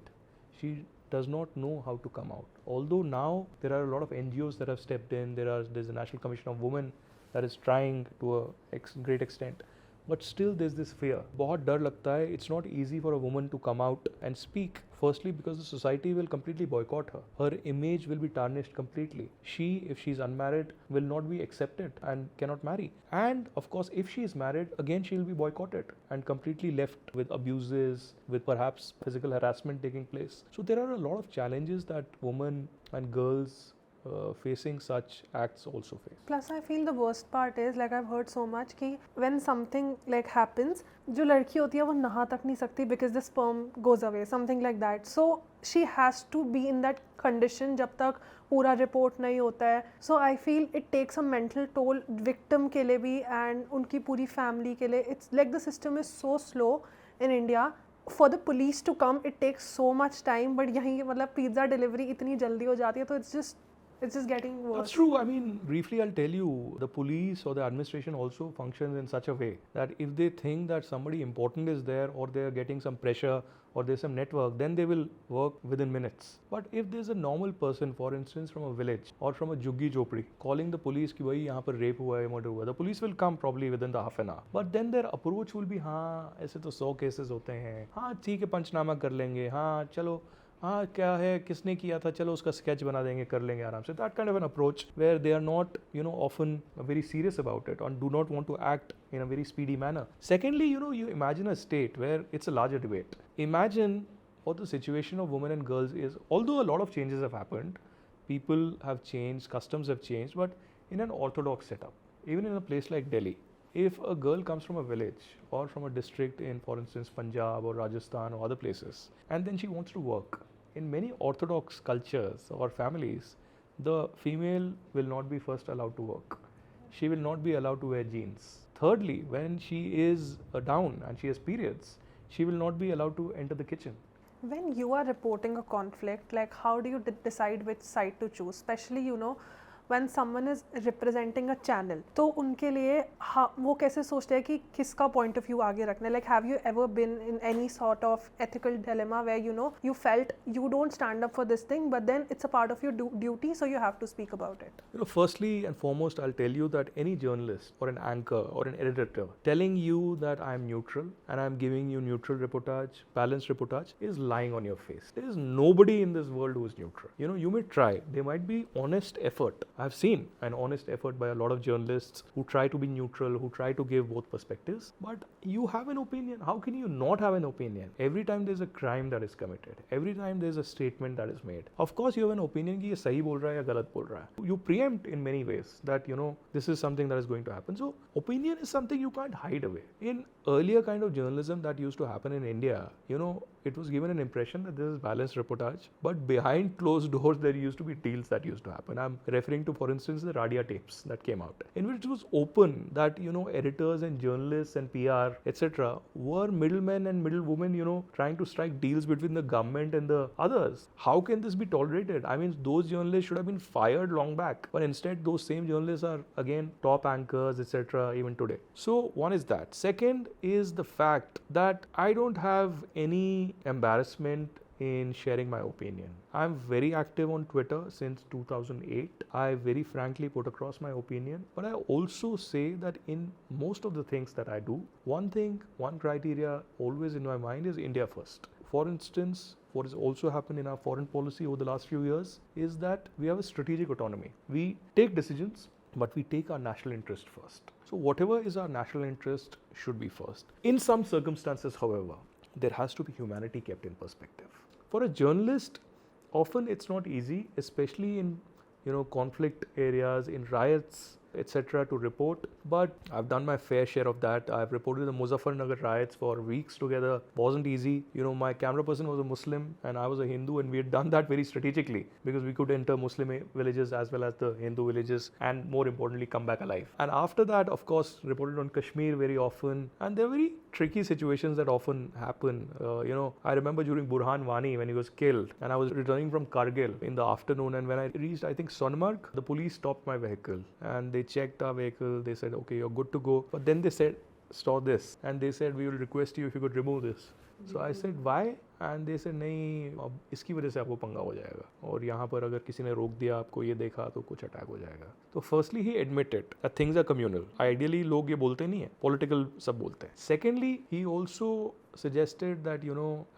She does not know how to come out. Although now there are a lot of NGOs that have stepped in, there's a National Commission of Women that is trying to a great extent. But still there's this fear. बहुत डर लगता है. It's not easy for a woman to come out and speak. Firstly, because the society will completely boycott her. Her image will be tarnished completely. She, if she's unmarried, will not be accepted and cannot marry. And of course, if she is married, again she will be boycotted and completely left with abuses, with perhaps physical harassment taking place. So there are a lot of challenges that women and girls facing such acts also face. Plus, I feel the worst part is, like I've heard so much कि when something like happens, जो लड़की होती है वो नहा तक नहीं सकती because the sperm goes away, something like that. So she has to be in that condition जब तक पूरा रिपोर्ट नहीं होता है. So I feel it takes a mental toll victim के लिए भी and उनकी पूरी family के लिए. It's like the system is so slow in India. For the police to come, it takes so much time. But यहीं मतलब pizza delivery इतनी जल्दी हो जाती है, तो it's just getting worse. That's true. I mean, briefly, I'll tell you, the police or the administration also functions in such a way that if they think that somebody important is there or they're getting some pressure or there's some network, then they will work within minutes. But if there's a normal person, for instance, from a village or from a juggi jhopdi, calling the police कि भाई यहाँ पर rape हुआ है, murder हुआ है, the police will come probably within the half an hour. But then their approach will be, हाँ ऐसे तो 100 cases होते हैं, हाँ ठीक है पंचनामा कर लेंगे, हाँ चलो हाँ क्या है किसने किया था चलो उसका sketch बना देंगे कर लेंगे आराम से. That kind of an approach where they are not often very serious about it and do not want to act in a very speedy manner. Secondly, you imagine a state where it's a larger debate. Imagine what the situation of women and girls is. Although a lot of changes have happened, people have changed, customs have changed, but in an orthodox setup, even in a place like Delhi, if a girl comes from a village or from a district in, for instance, Punjab or Rajasthan or other places, and then she wants to work, in many orthodox cultures or families, the female will not be first allowed to work. She will not be allowed to wear jeans. Thirdly, when she is down and she has periods, she will not be allowed to enter the kitchen. When you are reporting a conflict, like how do you decide which side to choose? Especially, when someone is representing a channel, तो उनके लिए वो कैसे सोचते हैं कि किसका point of view आगे रखना है? Like, have you ever been in any sort of ethical dilemma where you felt you don't stand up for this thing, but then it's a part of your duty, so you have to speak about it? Firstly and foremost, I'll tell you that any journalist or an anchor or an editor telling you that I'm neutral and I'm giving you neutral reportage, balanced reportage, is lying on your face. There is nobody in this world who is neutral. You may try. There might be honest effort. I've seen an honest effort by a lot of journalists who try to be neutral, who try to give both perspectives. But you have an opinion. How can you not have an opinion? Every time there's a crime that is committed, every time there's a statement that is made, of course you have an opinion कि ये सही बोल रहा है या गलत बोल रहा है. You preempt in many ways that this is something that is going to happen. So opinion is something you can't hide away. In earlier kind of journalism that used to happen in India, it was given an impression that this is balanced reportage, but behind closed doors there used to be deals that used to happen. I'm referring to, for instance, the Radia tapes that came out, in which it was open that editors and journalists and PR etc. were middlemen and middlewomen trying to strike deals between the government and the others. How can this be tolerated? I mean, those journalists should have been fired long back, but instead those same journalists are again top anchors etc. even today. So one is that. Second is the fact that I don't have any embarrassment in sharing my opinion. I'm very active on Twitter since 2008. I very frankly put across my opinion, but I also say that in most of the things that I do, one criteria always in my mind is India first. For instance, what has also happened in our foreign policy over the last few years is that we have a strategic autonomy. We take decisions, but we take our national interest first. So whatever is our national interest should be first. In some circumstances, however, there has to be humanity kept in perspective. For a journalist, often it's not easy, especially in conflict areas, in riots, etc., to report. But I've done my fair share of that. I've reported the Muzaffarnagar riots for weeks together. Wasn't easy. My camera person was a Muslim and I was a Hindu, and we had done that very strategically because we could enter Muslim villages as well as the Hindu villages, and more importantly come back alive. And after that, of course, reported on Kashmir very often, and there are very tricky situations that often happen. I remember during Burhan Wani when he was killed, and I was returning from Kargil in the afternoon, and when I reached, I think, Sonmarg, the police stopped my vehicle and they checked our vehicle. They said, okay, you're good to go. But then they said, store this. And they said, we will request you if you could remove this. So I said, why? And they said, नहीं, अब इसकी वजह से आपको पंगा हो जाएगा, और यहाँ पर अगर किसी ने रोक दिया, आपको ये देखा तो कुछ अटैक हो जाएगा. तो firstly he admitted that things are communal. Ideally लोग ये बोलते नहीं है, political सब बोलते हैं. Secondly, he also suggested that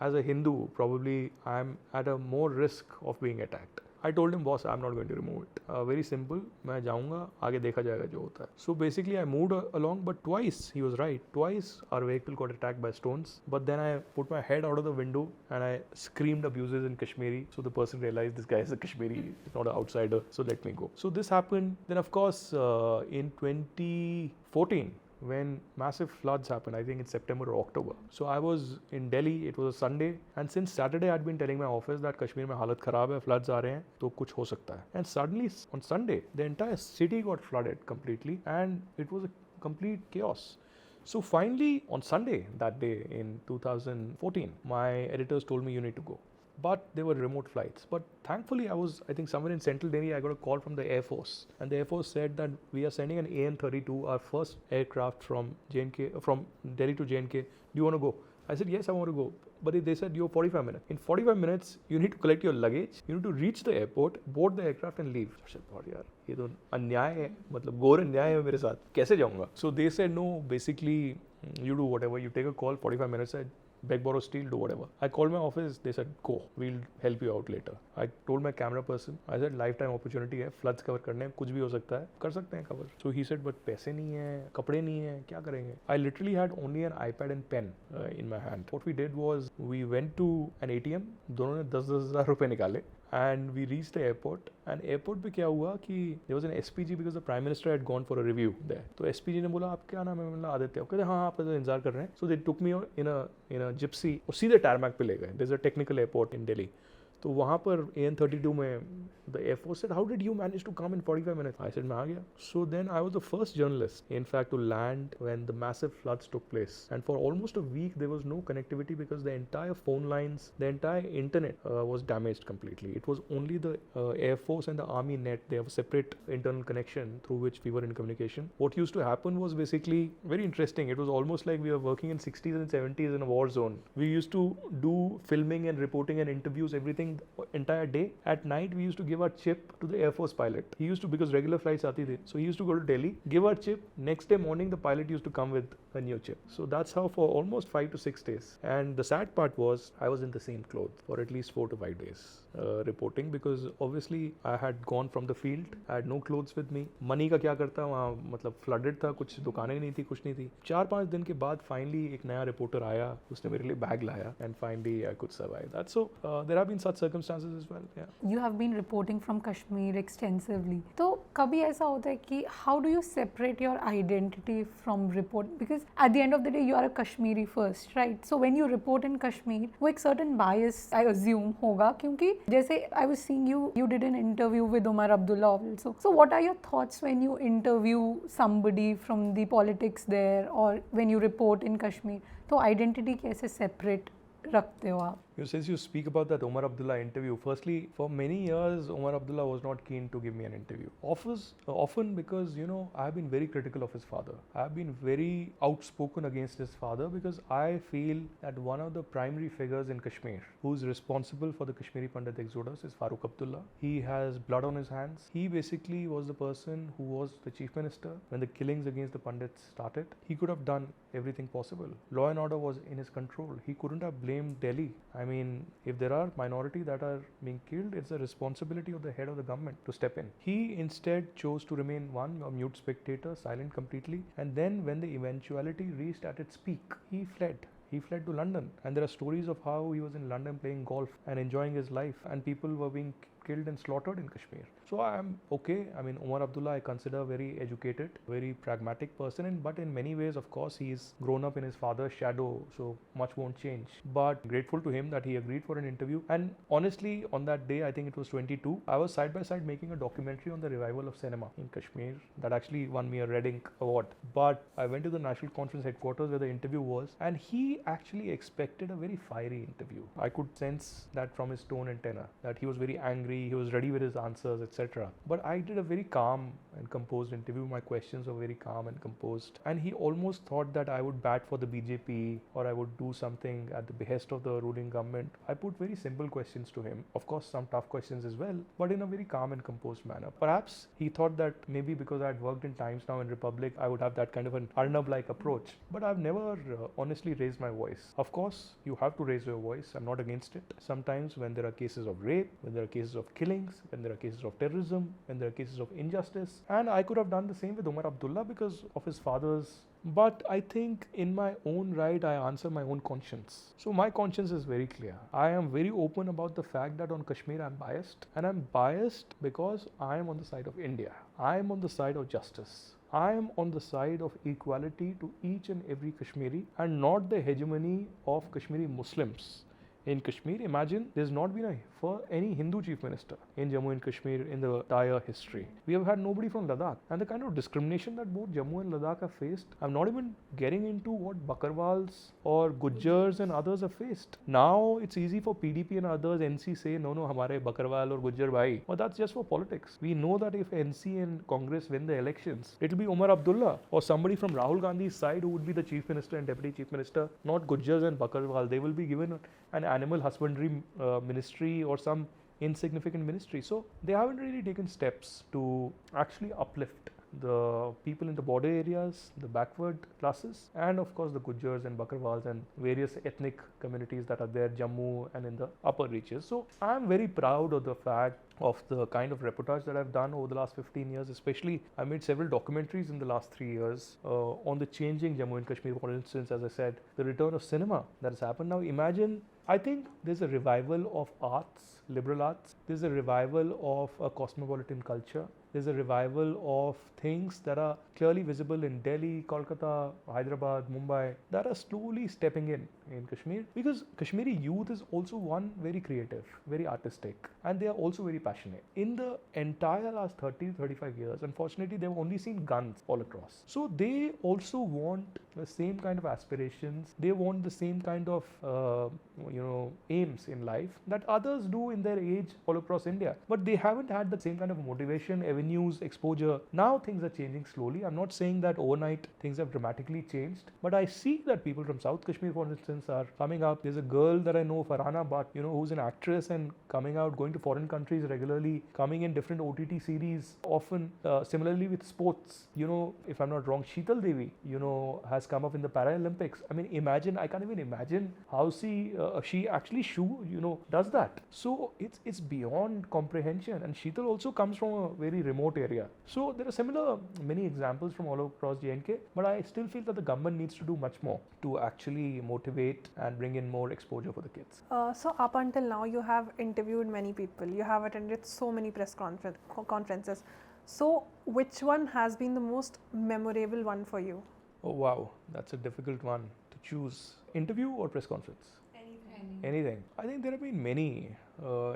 as a Hindu probably I'm at a more risk of being attacked. I told him, boss, I'm not going to remove it. Very simple. मैं जाऊँगा, आगे देखा जाएगा जो होता है. So basically, I moved along, but twice he was right. Twice our vehicle got attacked by stones. But then I put my head out of the window and I screamed abuses in Kashmiri. So the person realized this guy is a Kashmiri, he's not an outsider. So let me go. So this happened. Then of course in 2014. When massive floods happened, I think in September or October. So I was in Delhi, it was a Sunday, and since Saturday I'd been telling my office that Kashmir mein halat kharab hai, floods aa rahe hain, to kuch ho sakta hai. And suddenly on Sunday, the entire city got flooded completely and it was a complete chaos. So finally on Sunday that day in 2014, my editors told me you need to go. But they were remote flights. But thankfully, I think somewhere in central Delhi, I got a call from the Air Force. And the Air Force said that we are sending an AN-32, our first aircraft from Delhi to JNK. Do you want to go? I said, yes, I want to go. But they said, you have 45 minutes. In 45 minutes, you need to collect your luggage. You need to reach the airport, board the aircraft and leave. I said, yaar, ये तो अन्याय है, मतलब घोर अन्याय है मेरे साथ. कैसे जाऊँगा? So they said, no, basically, you do whatever. You take a call, 45 minutes. Beg, borrow, steal, do whatever. I called my office, they said, go, we'll help you out later. I told my camera person, I said, lifetime opportunity है, floods cover करने हैं, कुछ भी हो सकता है, कर सकते हैं cover. So he said, but पैसे नहीं है, कपड़े नहीं है, क्या करेंगे? I literally had only an iPad and pen in my hand. What we did was, we went to an ATM, दोनों ने 10,000 रुपए निकाले. And we reached the airport. And airport पे क्या हुआ कि there was an SPG because the Prime Minister had gone for a review there. तो SPG ने बोला आप क्या नाम है? मैंने आदित्य. कहते हाँ आप तो इंतजार कर रहे हैं. So they took me in a gypsy और सीधे tarmac पे ले गए. There's a technical airport in Delhi. तो वहाँ पर AN-32 में the Air Force said, how did you manage to come in 45 minutes? I said, मैं आ गया. So then I was the first journalist, in fact, to land when the massive floods took place. And for almost a week, there was no connectivity because the entire phone lines, the entire internet was damaged completely. It was only the Air Force and the Army net. They have a separate internal connection through which we were in communication. What used to happen was basically very interesting. It was almost like we were working in 60s and 70s in a war zone. We used to do filming and reporting and interviews, everything entire day. At night, we used to give our chip to the Air Force pilot. He used to, because regular flights aati thi, so he used to go to Delhi, give our chip. Next day morning, the pilot used to come with a new chip. So that's how for almost 5 to 6 days. And the sad part was I was in the same clothes for at least 4 to 5 days reporting, because obviously I had gone from the field. I had no clothes with me. Money का क्या करता वहाँ, मतलब flooded था, कुछ दुकानें नहीं थी, कुछ नहीं थी. 4-5 दिन के बाद finally एक नया reporter आया, उसने मेरे लिए bag लाया, and finally I could survive that. So there have been such circumstances as well. Yeah. You have been reporting from Kashmir extensively. तो कभी ऐसा होता है कि how do you separate your identity from report? Because at the end of the day, you are a Kashmiri first, right? So when you report in Kashmir, वो एक certain bias I assume होगा, क्योंकि जैसे I was seeing you did an interview with Umar Abdullah also. So what are your thoughts when you interview somebody from the politics there, or when you report in Kashmir? तो identity कैसे separate रखते हो आप? Since you speak about that Umar Abdullah interview, firstly, for many years, Umar Abdullah was not keen to give me an interview. Often because, I have been very critical of his father. I have been very outspoken against his father because I feel that one of the primary figures in Kashmir who is responsible for the Kashmiri Pandit exodus is Farooq Abdullah. He has blood on his hands. He basically was the person who was the chief minister when the killings against the Pandits started. He could have done everything possible. Law and order was in his control. He couldn't have blamed Delhi. I mean, if there are minority that are being killed, it's the responsibility of the head of the government to step in. He instead chose to remain a mute spectator, silent completely. And then when the eventuality reached at its peak, he fled. He fled to London. And there are stories of how he was in London playing golf and enjoying his life, and people were being killed and slaughtered in Kashmir. So I'm okay. I mean, Umar Abdullah I consider very educated, very pragmatic person, but in many ways, of course, he's grown up in his father's shadow, so much won't change. But grateful to him that he agreed for an interview. And honestly, on that day, I think it was 22, I was side by side making a documentary on the revival of cinema in Kashmir that actually won me a Red Ink award. But I went to the National Conference headquarters where the interview was, and he actually expected a very fiery interview. I could sense that from his tone and tenor, that he was very angry, he was ready with his answers, etc. But I did a very calm and composed interview. My questions were very calm and composed. And he almost thought that I would bat for the BJP or I would do something at the behest of the ruling government. I put very simple questions to him. Of course, some tough questions as well, but in a very calm and composed manner. Perhaps he thought that maybe because I had worked in Times Now and Republic, I would have that kind of an Arnab-like approach. But I've never honestly raised my voice. Of course, you have to raise your voice. I'm not against it. Sometimes when there are cases of rape, when there are cases of of killings, when there are cases of terrorism, when there are cases of injustice. And I could have done the same with Umar Abdullah because of his father's. But I think in my own right, I answer my own conscience. So my conscience is very clear. I am very open about the fact that on Kashmir I'm biased. And I'm biased because I am on the side of India. I am on the side of justice. I am on the side of equality to each and every Kashmiri and not the hegemony of Kashmiri Muslims. In Kashmir, imagine there's not been for any Hindu chief minister in Jammu and Kashmir in the entire history. We have had nobody from Ladakh. And the kind of discrimination that both Jammu and Ladakh have faced, I'm not even getting into what Bakarwals or Gujjars and others have faced. Now it's easy for PDP and others, NC say, no, hamare Bakarwal or Gujjar bhai. Well, that's just for politics. We know that if NC and Congress win the elections, it'll be Umar Abdullah or somebody from Rahul Gandhi's side who would be the chief minister and deputy chief minister, not Gujjars and Bakarwal. They will be given an animal husbandry ministry or some insignificant ministry. So they haven't really taken steps to actually uplift the people in the border areas, the backward classes, and of course the Gujjars and Bakarwals and various ethnic communities that are there, Jammu and in the upper reaches. So I am very proud of the fact of the kind of reportage that I've done over the last 15 years, especially I made several documentaries in the last 3 years on the changing Jammu and Kashmir. For instance, as I said, the return of cinema that has happened. Now imagine, I think there's a revival of arts, liberal arts. There's a revival of a cosmopolitan culture. There's a revival of things that are clearly visible in Delhi, Kolkata, Hyderabad, Mumbai, that are slowly stepping in Kashmir, because Kashmiri youth is also one very creative, very artistic, and they are also very passionate. In the entire last 30-35 years, unfortunately, they've only seen guns all across. So they also want the same kind of aspirations. They want the same kind of aims in life that others do in their age all across India. But they haven't had the same kind of motivation, avenues, exposure. Now things are changing slowly. I'm not saying that overnight things have dramatically changed, but I see that people from South Kashmir, for instance, are coming up. There's a girl that I know, Farhana Bhatt, who's an actress and coming out, going to foreign countries regularly, coming in different OTT series, often similarly with sports. If I'm not wrong, Sheetal Devi, has come up in the Paralympics. I mean, imagine, I can't even imagine how she actually does that. So it's beyond comprehension. And Sheetal also comes from a very remote area. So there are many examples from all across JNK, but I still feel that the government needs to do much more to actually motivate and bring in more exposure for the kids. So up until now, you have interviewed many people. You have attended so many press conferences. So which one has been the most memorable one for you? Oh wow, that's a difficult one to choose. Interview or press conference? Anything. I think there have been many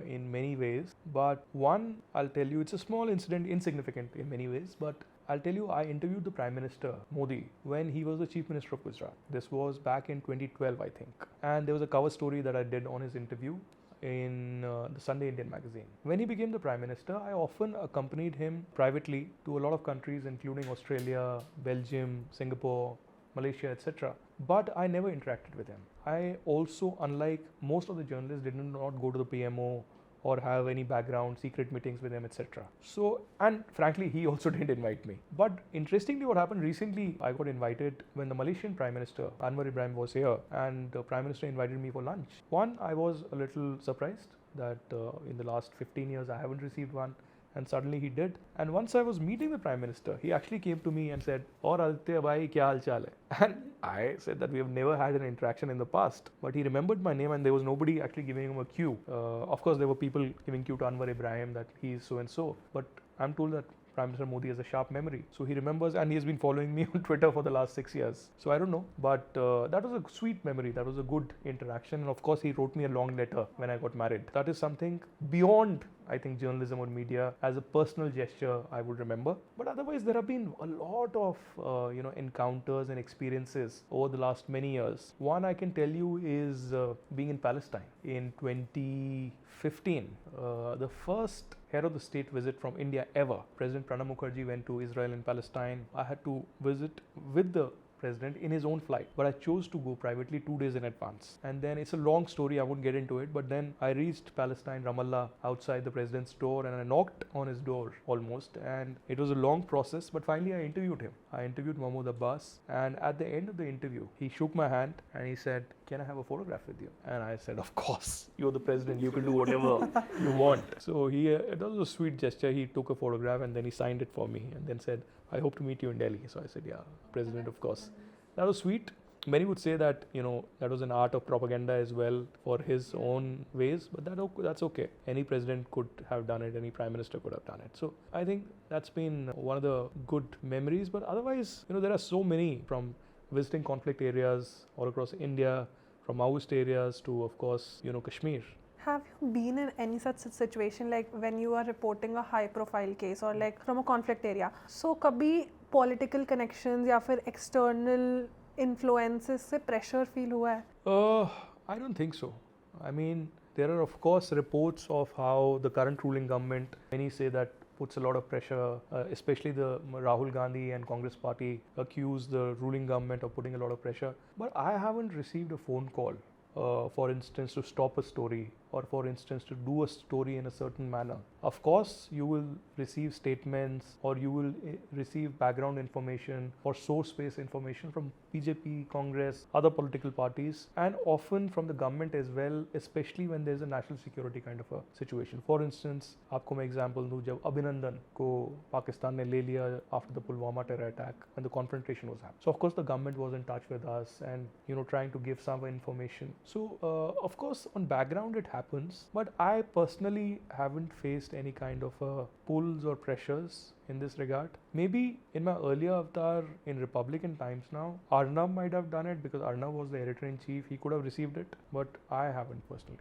in many ways, but one, I'll tell you, it's a small incident, insignificant in many ways, but I'll tell you, I interviewed the Prime Minister Modi when he was the Chief Minister of Gujarat. This was back in 2012, I think. And there was a cover story that I did on his interview in the Sunday Indian magazine. When he became the Prime Minister, I often accompanied him privately to a lot of countries, including Australia, Belgium, Singapore, Malaysia, etc. But I never interacted with him. I also, unlike most of the journalists, did not go to the PMO or have any background, secret meetings with him, etc. So, and frankly, he also didn't invite me. But interestingly, what happened recently, I got invited when the Malaysian Prime Minister, Anwar Ibrahim, was here, and the Prime Minister invited me for lunch. One, I was a little surprised that in the last 15 years, I haven't received one. And suddenly he did. And once I was meeting the Prime Minister, he actually came to me and said, "Aur Aditya bhai, kya hal chal hai?" And I said that we have never had an interaction in the past. But he remembered my name and there was nobody actually giving him a cue. Of course, there were people giving cue to Anwar Ibrahim that he is so and so. But I'm told that Prime Minister Modi has a sharp memory. So he remembers, and he has been following me on Twitter for the last 6 years. So I don't know. But that was a sweet memory. That was a good interaction. And of course, he wrote me a long letter when I got married. That is something beyond, I think, journalism or media. As a personal gesture, I would remember. But otherwise, there have been a lot of encounters and experiences over the last many years. One I can tell you is being in Palestine in 2015. The first head of the state visit from India ever. President Pranab Mukherjee went to Israel and Palestine. I had to visit with the president in his own flight, but I chose to go privately 2 days in advance. And then it's a long story, I won't get into it, but then I reached Palestine, Ramallah, outside the president's door, and I knocked on his door almost, and it was a long process, but finally I interviewed him. I interviewed Mahmoud Abbas, and at the end of the interview, he shook my hand and he said, "Can I have a photograph with you?" And I said, "Of course, you're the president, you can do whatever you want." So it was a sweet gesture. He took a photograph and then he signed it for me and then said, "I hope to meet you in Delhi." So I said, "Yeah, president, of course." That was sweet. Many would say that that was an art of propaganda as well for his own ways, but that's okay. Any president could have done it. Any prime minister could have done it. So I think that's been one of the good memories. But otherwise, there are so many, from visiting conflict areas all across India, from Maoist areas to, of course, Kashmir. Have you been in any such situation, like when you are reporting a high profile case or like from a conflict area? So kabhi political connections या फिर external influences से pressure feel हुआ है? I don't think so. I mean, there are of course reports of how the current ruling government, many say that puts a lot of pressure, especially the Rahul Gandhi and Congress party accuse the ruling government of putting a lot of pressure. But I haven't received a phone call, for instance, to stop a story or for instance to do a story in a certain manner. Of course, you will receive statements or you will receive background information or source-based information from BJP, Congress, other political parties, and often from the government as well, especially when there's a national security kind of a situation. For instance, आपको मैं example दूँ, जब अभिनंदन को पाकिस्तान ने ले लिया after the Pulwama terror attack, when the confrontation was happening. So of course the government was in touch with us and trying to give some information. So of course on background it happens, but I personally haven't faced any kind of pulls or pressures in this regard. Maybe in my earlier avatar in Republican times now, Arnab might have done it because Arnab was the editor-in-chief. He could have received it, but I haven't personally.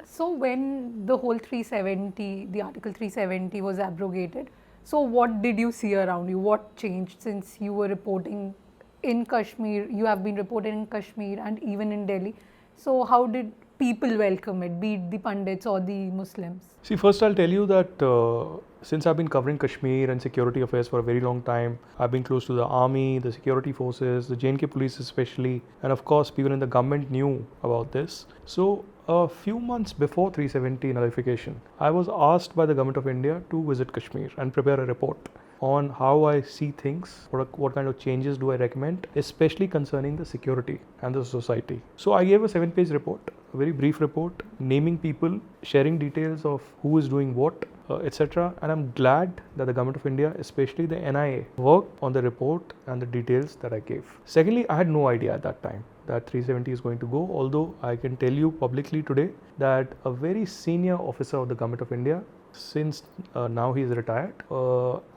So when the whole 370, the Article 370 was abrogated, so what did you see around you? What changed since you were reporting in Kashmir? You have been reporting in Kashmir and even in Delhi. So how did people welcome it, be it the Pandits or the Muslims? See, first I'll tell you that since I've been covering Kashmir and security affairs for a very long time, I've been close to the army, the security forces, the J&K police especially, and of course people in the government knew about this. So a few months before 370 nullification, I was asked by the government of India to visit Kashmir and prepare a report on how I see things, what kind of changes do I recommend, especially concerning the security and the society. So I gave a 7-page report, a very brief report, naming people, sharing details of who is doing what, etc. And I'm glad that the government of India, especially the NIA, worked on the report and the details that I gave. Secondly, I had no idea at that time that 370 is going to go, although I can tell you publicly today that a very senior officer of the government of India, since now he is retired,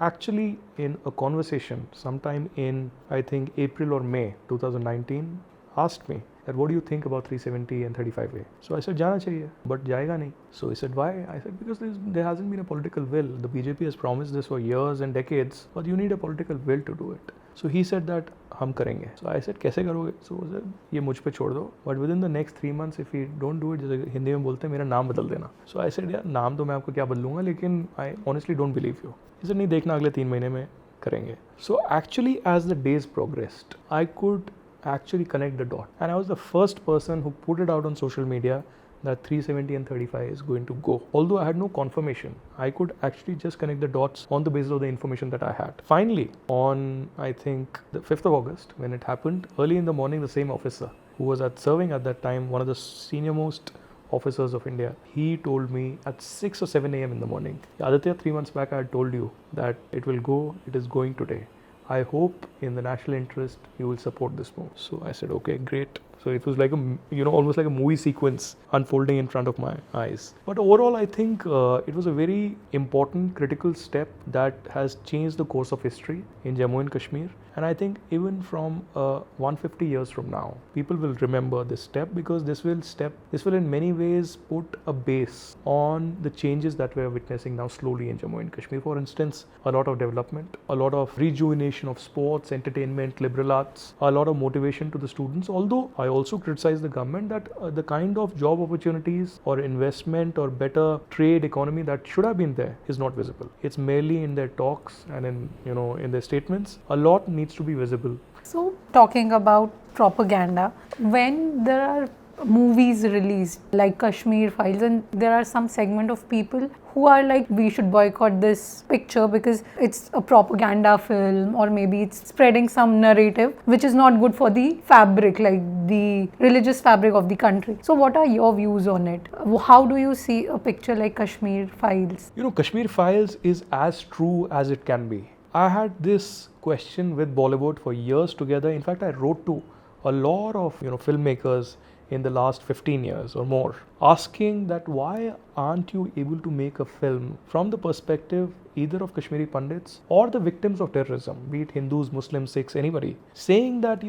actually in a conversation sometime in I think April or May 2019 asked me that what do you think about 370 and 35A? So I said जाना चाहिए, but जाएगा नहीं. So he said why? I said because there hasn't been a political will. The BJP has promised this for years and decades, but you need a political will to do it. So he said that हम करेंगे. So I said कैसे करोगे? So he said ये मुझ पे छोड़ दो. But within the next 3 months if we don't do it, जैसे हिंदी में बोलते हैं मेरा नाम बदल देना. So I said यार नाम तो मैं आपको क्या बदलूँगा, लेकिन I honestly don't believe you. He said नहीं, देखना अगले 3 महीने में करेंगे. So actually as the days progressed, I could actually connect the dot, and I was the first person who put it out on social media that 370 and 35 is going to go. Although I had no confirmation, I could actually just connect the dots on the basis of the information that I had. Finally, on I think the 5th of August, when it happened, early in the morning, the same officer who was serving at that time, one of the senior most officers of India, he told me at 6 or 7 a.m. in the morning, Aditya, 3 months back I had told you that it will go, it is going today. I hope in the national interest you will support this move. So I said, okay, great. So it was like almost like a movie sequence unfolding in front of my eyes. But overall, I think it was a very important, critical step that has changed the course of history in Jammu and Kashmir. And I think even from 150 years from now, people will remember this step because this will in many ways put a base on the changes that we are witnessing now slowly in Jammu and Kashmir. For instance, a lot of development, a lot of rejuvenation of sports, entertainment, liberal arts, a lot of motivation to the students. Although I also criticize the government that the kind of job opportunities or investment or better trade economy that should have been there is not visible. It's merely in their talks and in their statements. A lot needs to be visible. So talking about propaganda, when there are movies released like Kashmir Files, and there are some segment of people who are like, we should boycott this picture because it's a propaganda film, or maybe it's spreading some narrative which is not good for the fabric, like the religious fabric of the country. So what are your views on it? How do you see a picture like Kashmir Files? You know, Kashmir Files is as true as it can be. I had this question with Bollywood for years together. In fact, I wrote to a lot of filmmakers in the last 15 years or more, asking that why aren't you able to make a film from the perspective either of Kashmiri Pandits or the victims of terrorism, be it Hindus, Muslims, Sikhs, anybody, saying that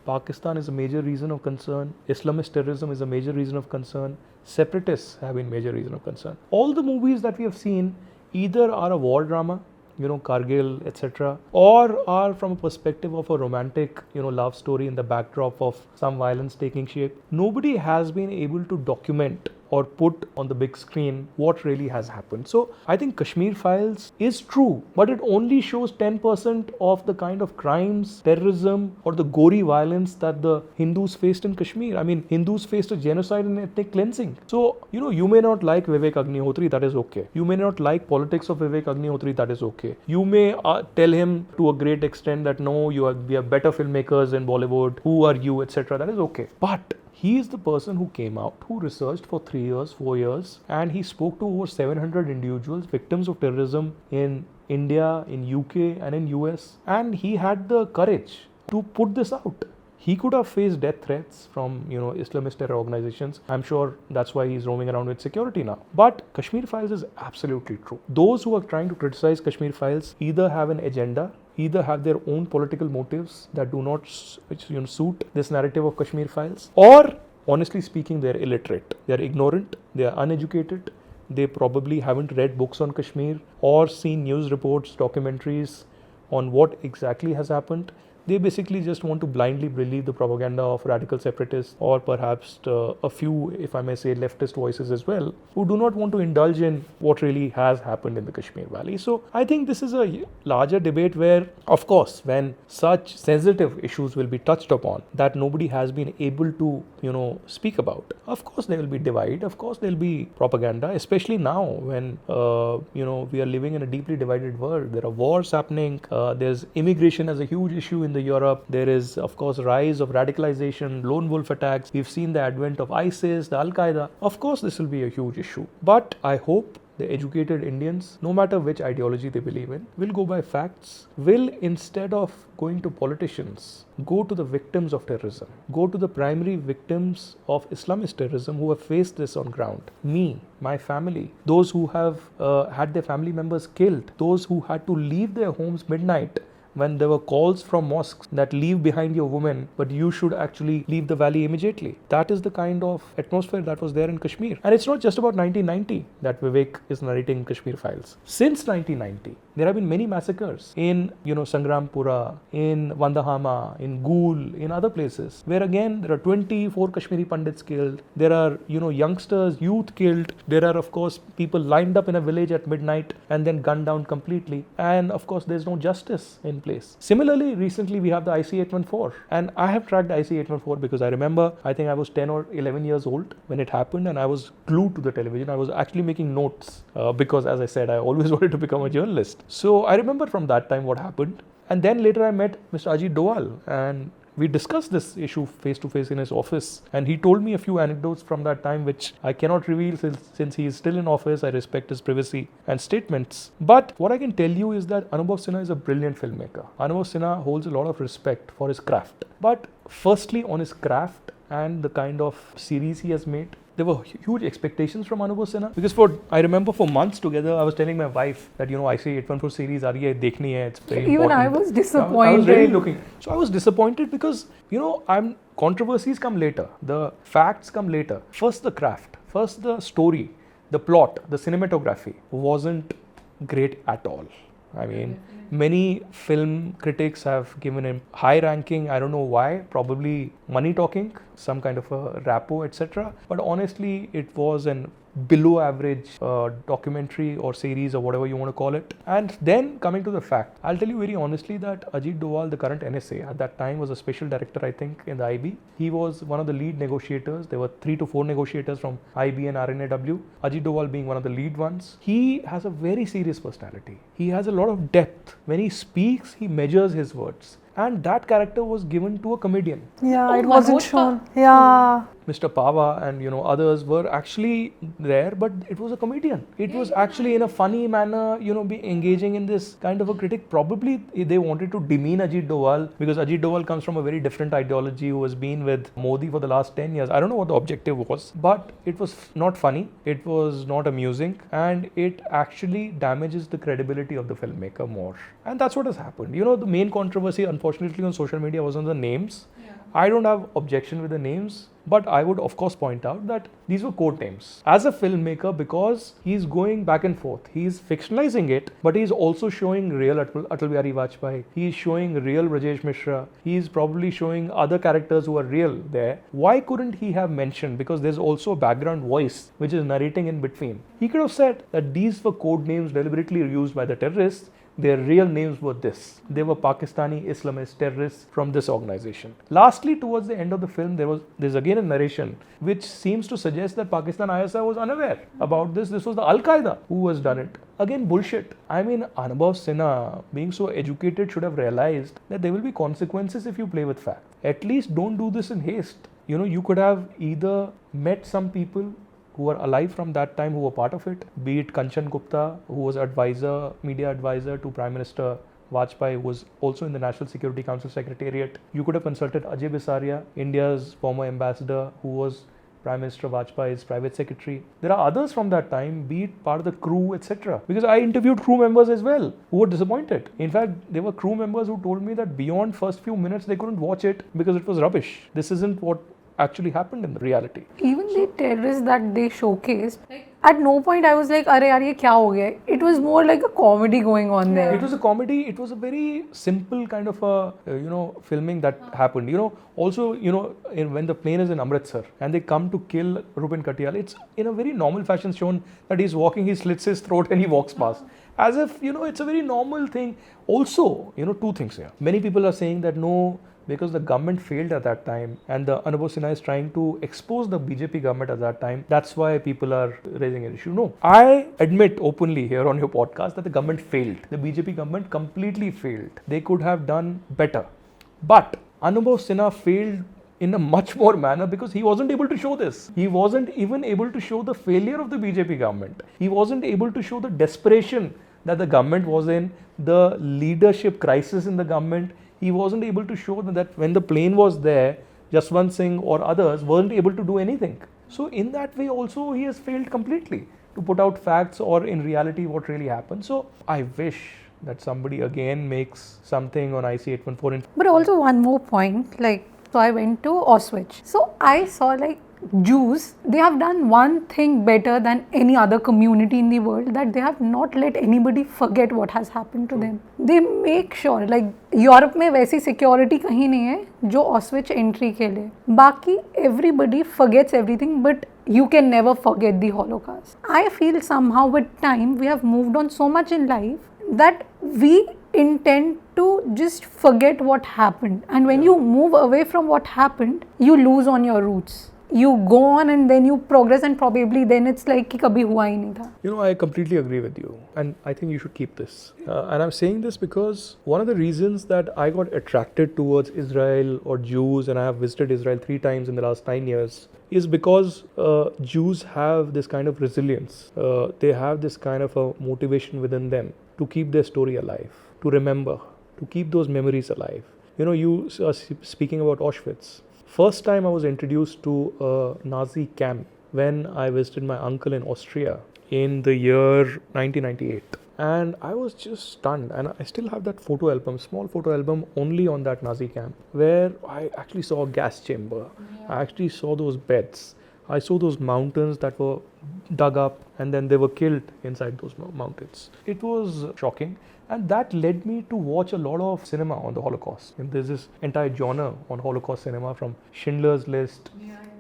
Pakistan is a major reason of concern, Islamist terrorism is a major reason of concern, separatists have been major reason of concern. All the movies that we have seen either are a war drama, Kargil, etc., or are from a perspective of a romantic, love story in the backdrop of some violence taking shape. Nobody has been able to document or put on the big screen what really has happened. So I think Kashmir Files is true, but it only shows 10% of the kind of crimes, terrorism, or the gory violence that the Hindus faced in Kashmir. I mean, Hindus faced a genocide and ethnic cleansing. So, you may not like Vivek Agnihotri, that is okay. You may not like politics of Vivek Agnihotri, that is okay. You may tell him to a great extent that no, we are better filmmakers in Bollywood, who are you, etc. That is okay. But he is the person who came out, who researched for 3 years, 4 years, and he spoke to over 700 individuals, victims of terrorism in India, in UK, and in US. And he had the courage to put this out. He could have faced death threats from, Islamist terror organizations. I'm sure that's why he's roaming around with security now. But Kashmir Files is absolutely true. Those who are trying to criticize Kashmir Files either have an agenda, either have their own political motives that do not suit this narrative of Kashmir Files, or honestly speaking, they're illiterate, they're ignorant, they're uneducated, they probably haven't read books on Kashmir or seen news reports, documentaries on what exactly has happened. They basically just want to blindly believe the propaganda of radical separatists, or perhaps a few, if I may say, leftist voices as well, who do not want to indulge in what really has happened in the Kashmir Valley. So I think this is a larger debate where, of course, when such sensitive issues will be touched upon that nobody has been able to, speak about, of course there will be divide, of course there will be propaganda, especially now when, we are living in a deeply divided world. There are wars happening, there's immigration as a huge issue in the Europe. There is, of course, rise of radicalization, lone wolf attacks. We've seen the advent of ISIS, the Al-Qaeda. Of course, this will be a huge issue. But I hope the educated Indians, no matter which ideology they believe in, will go by facts, will, instead of going to politicians, go to the victims of terrorism, go to the primary victims of Islamist terrorism who have faced this on ground. Me, my family, those who have had their family members killed, those who had to leave their homes midnight when there were calls from mosques that leave behind your woman, but you should actually leave the valley immediately. That is the kind of atmosphere that was there in Kashmir. And it's not just about 1990 that Vivek is narrating Kashmir Files. Since 1990, there have been many massacres in, Sangrampura, in Vandahama, in Ghul, in other places, where again there are 24 Kashmiri Pandits killed. There are, youngsters, youth killed. There are, of course, people lined up in a village at midnight and then gunned down completely. And of course, there's no justice in place. Similarly, recently we have the IC-814, and I have tracked the IC-814 because I remember, I think I was 10 or 11 years old when it happened, and I was glued to the television. I was actually making notes because, as I said, I always wanted to become a journalist. So I remember from that time what happened, and then later I met Mr. Ajit Doval, and we discussed this issue face to face in his office, and he told me a few anecdotes from that time which I cannot reveal since he is still in office. I respect his privacy and statements. But what I can tell you is that Anubhav Sinha is a brilliant filmmaker. Anubhav Sinha holds a lot of respect for his craft. But firstly, on his craft and the kind of series he has made, there were huge expectations from Anubhav Sinha, because I remember for months together, I was telling my wife that, IC-814 series, dekhni hai, it's very Even important. I was disappointed. I was really looking. So I was disappointed because, controversies come later. The facts come later. First the craft, first the story, the plot, the cinematography wasn't great at all. I mean, many film critics have given him high ranking. I don't know why, probably money talking, some kind of a rapport, etc. But honestly, it was an below average documentary or series or whatever you want to call it. And then coming to the fact, I'll tell you very honestly that Ajit Doval, the current NSA, at that time was a special director, I think, in the IB. He was one of the lead negotiators. There were 3 to 4 negotiators from IB and RNAW. Ajit Doval being one of the lead ones. He has a very serious personality. He has a lot of depth. When he speaks, he measures his words. And that character was given to a comedian. Yeah, Oh, it wasn't Manoj shown. Yeah. Mr. Pava and others were actually there, but it was a comedian. It was actually in a funny manner, be engaging in this kind of a critic. Probably they wanted to demean Ajit Doval because Ajit Doval comes from a very different ideology who has been with Modi for the last 10 years. I don't know what the objective was, but it was not funny. It was not amusing, and it actually damages the credibility of the filmmaker more. And that's what has happened. The main controversy, unfortunately, on social media was on the names. I don't have objection with the names, but I would of course point out that these were code names. As a filmmaker, because he's going back and forth, he's fictionalizing it, but he's also showing real Atal Bihari Vajpayee. He's showing real Rajesh Mishra. He's probably showing other characters who are real there. Why couldn't he have mentioned? Because there's also a background voice which is narrating in between. He could have said that these were code names deliberately used by the terrorists. Their real names were this. They were Pakistani Islamist terrorists from this organization. Lastly, towards the end of the film, there's again a narration which seems to suggest that Pakistan ISI was unaware about this. This was the Al-Qaeda who has done it. Again, bullshit. I mean, Anubhav Sinha, being so educated, should have realized that there will be consequences if you play with facts. At least don't do this in haste. You could have either met some people who were alive from that time, who were part of it, be it Kanchan Gupta, who was media advisor to Prime Minister Vajpayee, who was also in the National Security Council Secretariat. You could have consulted Ajay Bisaria, India's former ambassador, who was Prime Minister Vajpayee's private secretary. There are others from that time, be it part of the crew, etc. Because I interviewed crew members as well, who were disappointed. In fact, there were crew members who told me that beyond first few minutes, they couldn't watch it because it was rubbish. This isn't what actually happened in the reality. Even the terrorists that they showcased, at no point I was like, "Arey yaar, ye kya ho gaya?" It was more like a comedy going on there. It was a comedy. It was a very simple kind of a filming that happened. Also when the plane is in Amritsar and they come to kill Rupin Katyal, it's in a very normal fashion shown that he's walking, he slits his throat and he walks past. As if it's a very normal thing. Also, two things here. Many people are saying that no, because the government failed at that time and the Anubhav Sinha is trying to expose the BJP government at that time. That's why people are raising an issue. No, I admit openly here on your podcast that the government failed. The BJP government completely failed. They could have done better. But Anubhav Sinha failed in a much more manner because he wasn't able to show this. He wasn't even able to show the failure of the BJP government. He wasn't able to show the desperation that the government was in, the leadership crisis in the government. He wasn't able to show that when the plane was there, Jaswant Singh or others weren't able to do anything. So in that way also he has failed completely to put out facts or in reality what really happened. So I wish that somebody again makes something on IC 814. But also one more point, so I went to Auschwitz. So I saw Jews, they have done one thing better than any other community in the world, that they have not let anybody forget what has happened to them. They make sure, Europe में वैसी security कहीं नहीं है जो Auschwitz entry के लिए. बाकी everybody forgets everything, but you can never forget the Holocaust. I feel somehow with time we have moved on so much in life that we intend to just forget what happened. And when you move away from what happened, you lose on your roots. You go on and then you progress, and probably then it's like कि कभी हुआ ही नहीं था. I completely agree with you, and I think you should keep this. And I'm saying this because one of the reasons that I got attracted towards Israel or Jews, and I have visited Israel 3 times in the last 9 years, is because Jews have this kind of resilience. They have this kind of a motivation within them to keep their story alive, to remember, to keep those memories alive. You are speaking about Auschwitz. First time I was introduced to a Nazi camp when I visited my uncle in Austria in the year 1998. And I was just stunned, and I still have that photo album, small photo album only on that Nazi camp, where I actually saw a gas chamber. I actually saw those beds. I saw those mountains that were dug up and then they were killed inside those mountains. It was shocking. And that led me to watch a lot of cinema on the Holocaust. And there's this entire genre on Holocaust cinema, from Schindler's List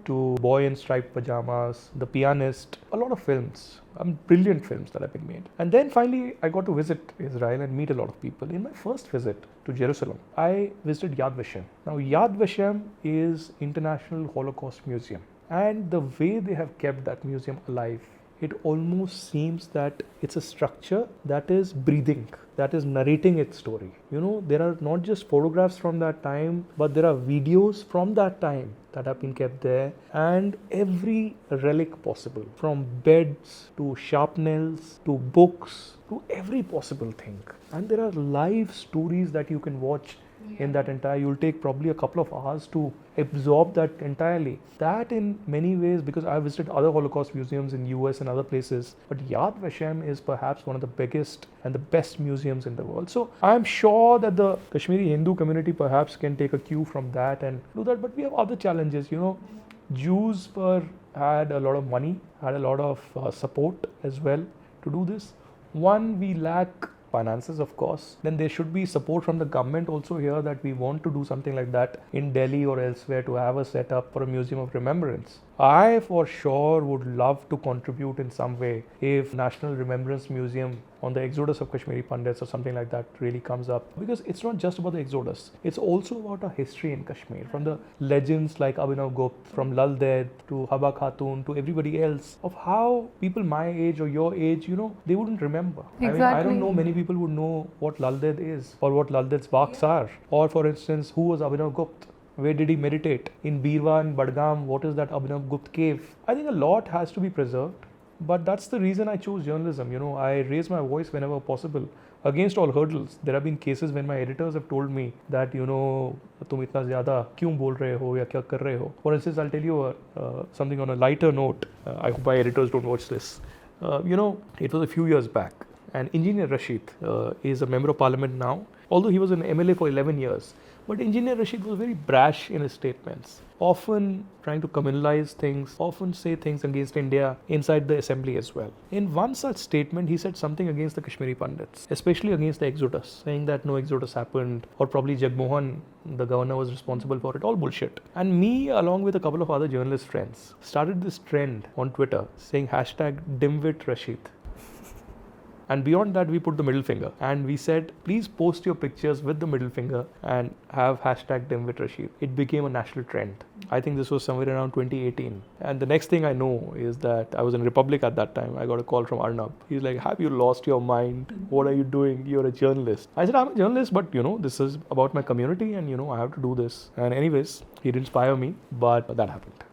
to Boy in Striped Pajamas, The Pianist, a lot of films, brilliant films that have been made. And then finally, I got to visit Israel and meet a lot of people. In my first visit to Jerusalem, I visited Yad Vashem. Now, Yad Vashem is International Holocaust Museum. And the way they have kept that museum alive, it almost seems that it's a structure that is breathing, that is narrating its story. You know, there are not just photographs from that time, but there are videos from that time that have been kept there, and every relic possible, from beds to sharpnels to books to every possible thing. And there are live stories that you can watch in that entire. You'll take probably a couple of hours to absorb that entirely. That in many ways, because I visited other Holocaust museums in US and other places, but Yad Vashem is perhaps one of the biggest and the best museums in the world. So I'm sure that the Kashmiri Hindu community perhaps can take a cue from that and do that. But we have other challenges. You know, Jews had a lot of money, had a lot of support as well to do this. One, we lack finances, of course. Then there should be support from the government also here, that we want to do something like that in Delhi or elsewhere, to have a setup for a museum of remembrance. I for sure would love to contribute in some way if National Remembrance Museum on the exodus of Kashmiri Pandits or something like that really comes up, because it's not just about the exodus, it's also about our history in Kashmir, from the legends like Abhinav Gupta, from Lal Ded to Haba Khatun to everybody else, of how people my age or your age, you know, they wouldn't remember. Exactly. I don't know many people would know what Lal Ded is or what Lal Ded's barks are, or for instance, who was Abhinav Gupta? Where did he meditate? In Birwa and Badgam, what is that Abhinav Gupta cave? I think a lot has to be preserved, but that's the reason I chose journalism. You know, I raise my voice whenever possible against all hurdles. There have been cases when my editors have told me that, you know, tum itna zyada kyun bol rahe ho ya kya kar rahe ho. For instance, I'll tell you something on a lighter note. I hope my editors don't watch this. You know, it was a few years back, and Engineer Rashid is a member of parliament now, although he was an MLA for 11 years. But Engineer Rashid was very brash in his statements, often trying to communalize things, often say things against India inside the assembly as well. In one such statement, he said something against the Kashmiri Pandits, especially against the exodus, saying that no exodus happened, or probably Jagmohan, the governor, was responsible for it. All bullshit. And me, along with a couple of other journalist friends, started this trend on Twitter saying #dimwit_Rashid. And beyond that, we put the middle finger, and we said, please post your pictures with the middle finger and have #dimwit_Rashid. It became a national trend. I think this was somewhere around 2018. And the next thing I know is that I was in Republic at that time. I got a call from Arnab. He's like, have you lost your mind? What are you doing? You're a journalist. I said, I'm a journalist, but you know, this is about my community and you know, I have to do this. And anyways, he didn't inspire me, but that happened.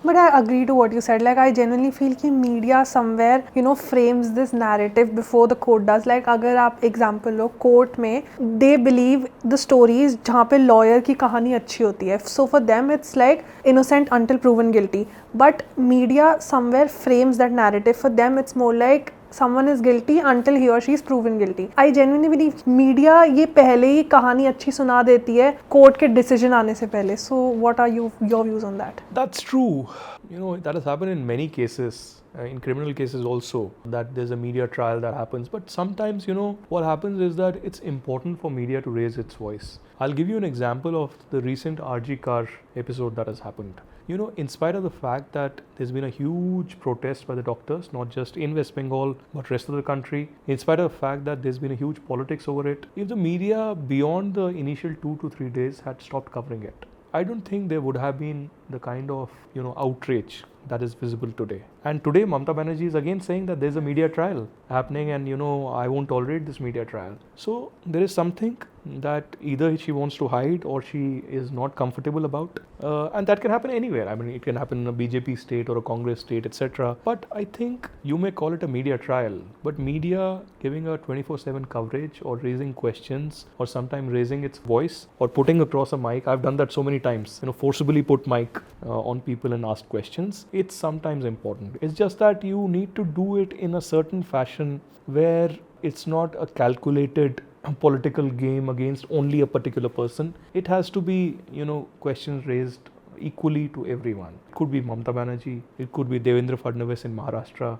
But I agree to what you said. Like, I genuinely feel कि media somewhere, you know, frames this narrative before the court does. Like, अगर आप example लो, court में, they believe the stories जहाँ पे lawyer की कहानी अच्छी होती है. So for them, it's like innocent until proven guilty. But media somewhere frames that narrative. For them, it's more like someone is guilty until he or she is proven guilty. I genuinely believe media ये पहले ही कहानी अच्छी सुना देती है court के decision आने से पहले. So what are your views on that? That's true. You know, that has happened in many cases. In criminal cases also, that there's a media trial that happens. But sometimes, you know, what happens is that it's important for media to raise its voice. I'll give you an example of the recent RG Car episode that has happened. You know, in spite of the fact that there's been a huge protest by the doctors, not just in West Bengal, but rest of the country, in spite of the fact that there's been a huge politics over it, if the media beyond the initial 2 to 3 days had stopped covering it, I don't think there would have been the kind of, you know, outrage that is visible today. And today Mamata Banerjee is again saying that there's a media trial happening and, you know, I won't tolerate this media trial. So there is something that either she wants to hide or she is not comfortable about. And that can happen anywhere. I mean, it can happen in a BJP state or a Congress state, etc. But I think you may call it a media trial, but media giving a 24/7 coverage or raising questions or sometimes raising its voice or putting across a mic. I've done that so many times, you know, forcibly put mic on people and ask questions. It's sometimes important. It's just that you need to do it in a certain fashion where it's not a calculated political game against only a particular person. It has to be, you know, questions raised equally to everyone. It could be Mamata Banerjee, it could be Devendra Fadnavis in Maharashtra,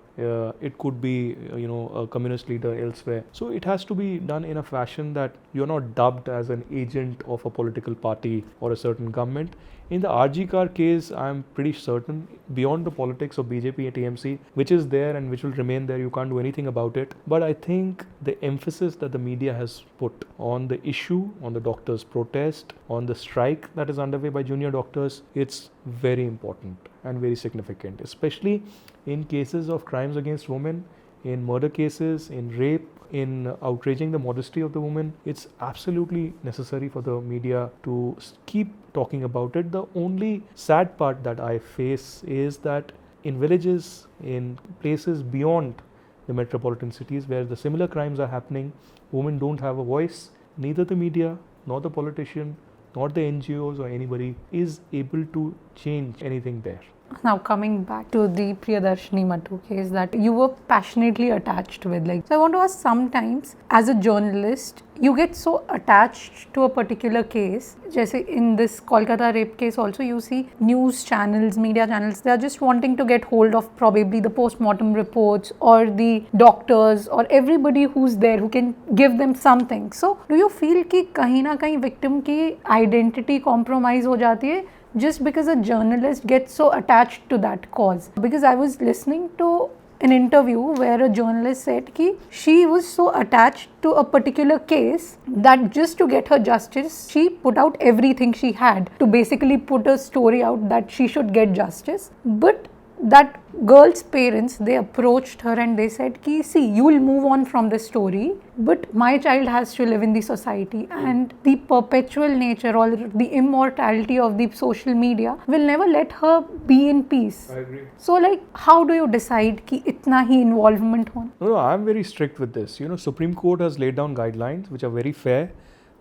it could be a communist leader elsewhere. So it has to be done in a fashion that you're not dubbed as an agent of a political party or a certain government. In the RG car case, I'm pretty certain, beyond the politics of BJP and TMC, which is there and which will remain there, you can't do anything about it. But I think the emphasis that the media has put on the issue, on the doctors' protest, on the strike that is underway by junior doctors, it's very important and very significant, especially in cases of crimes against women, in murder cases, in rape, in outraging the modesty of the woman. It's absolutely necessary for the media to keep talking about it. The only sad part that I face is that in villages, in places beyond the metropolitan cities where the similar crimes are happening, women don't have a voice. Neither the media, nor the politician, nor the NGOs or anybody is able to change anything there. Now coming back to the Priyadarshini Mattu case that you were passionately attached with, so I want to ask, sometimes as a journalist you get so attached to a particular case, just in this Kolkata rape case also, you see news channels, media channels, they are just wanting to get hold of probably the post-mortem reports or the doctors or everybody who's there who can give them something. So do you feel कि कहीं ना कहीं victim की identity compromise हो जाती है just because a journalist gets so attached to that cause? Because I was listening to an interview where a journalist said that she was so attached to a particular case that just to get her justice, she put out everything she had to basically put a story out that she should get justice. But that girl's parents, they approached her and they said ki, see, you will move on from this story, but my child has to live in the society, and the perpetual nature or the immortality of the social media will never let her be in peace. I agree. So how do you decide ki itna hi involvement hona? No, I'm very strict with this. Supreme Court has laid down guidelines which are very fair,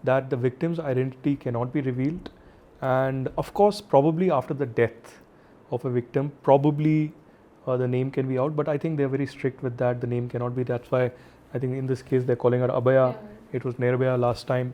that the victim's identity cannot be revealed, and of course probably after the death of a victim, probably the name can be out, but I think they're very strict with that. The name cannot be. That's why I think in this case they're calling her Abhaya. It was Nirbhaya last time.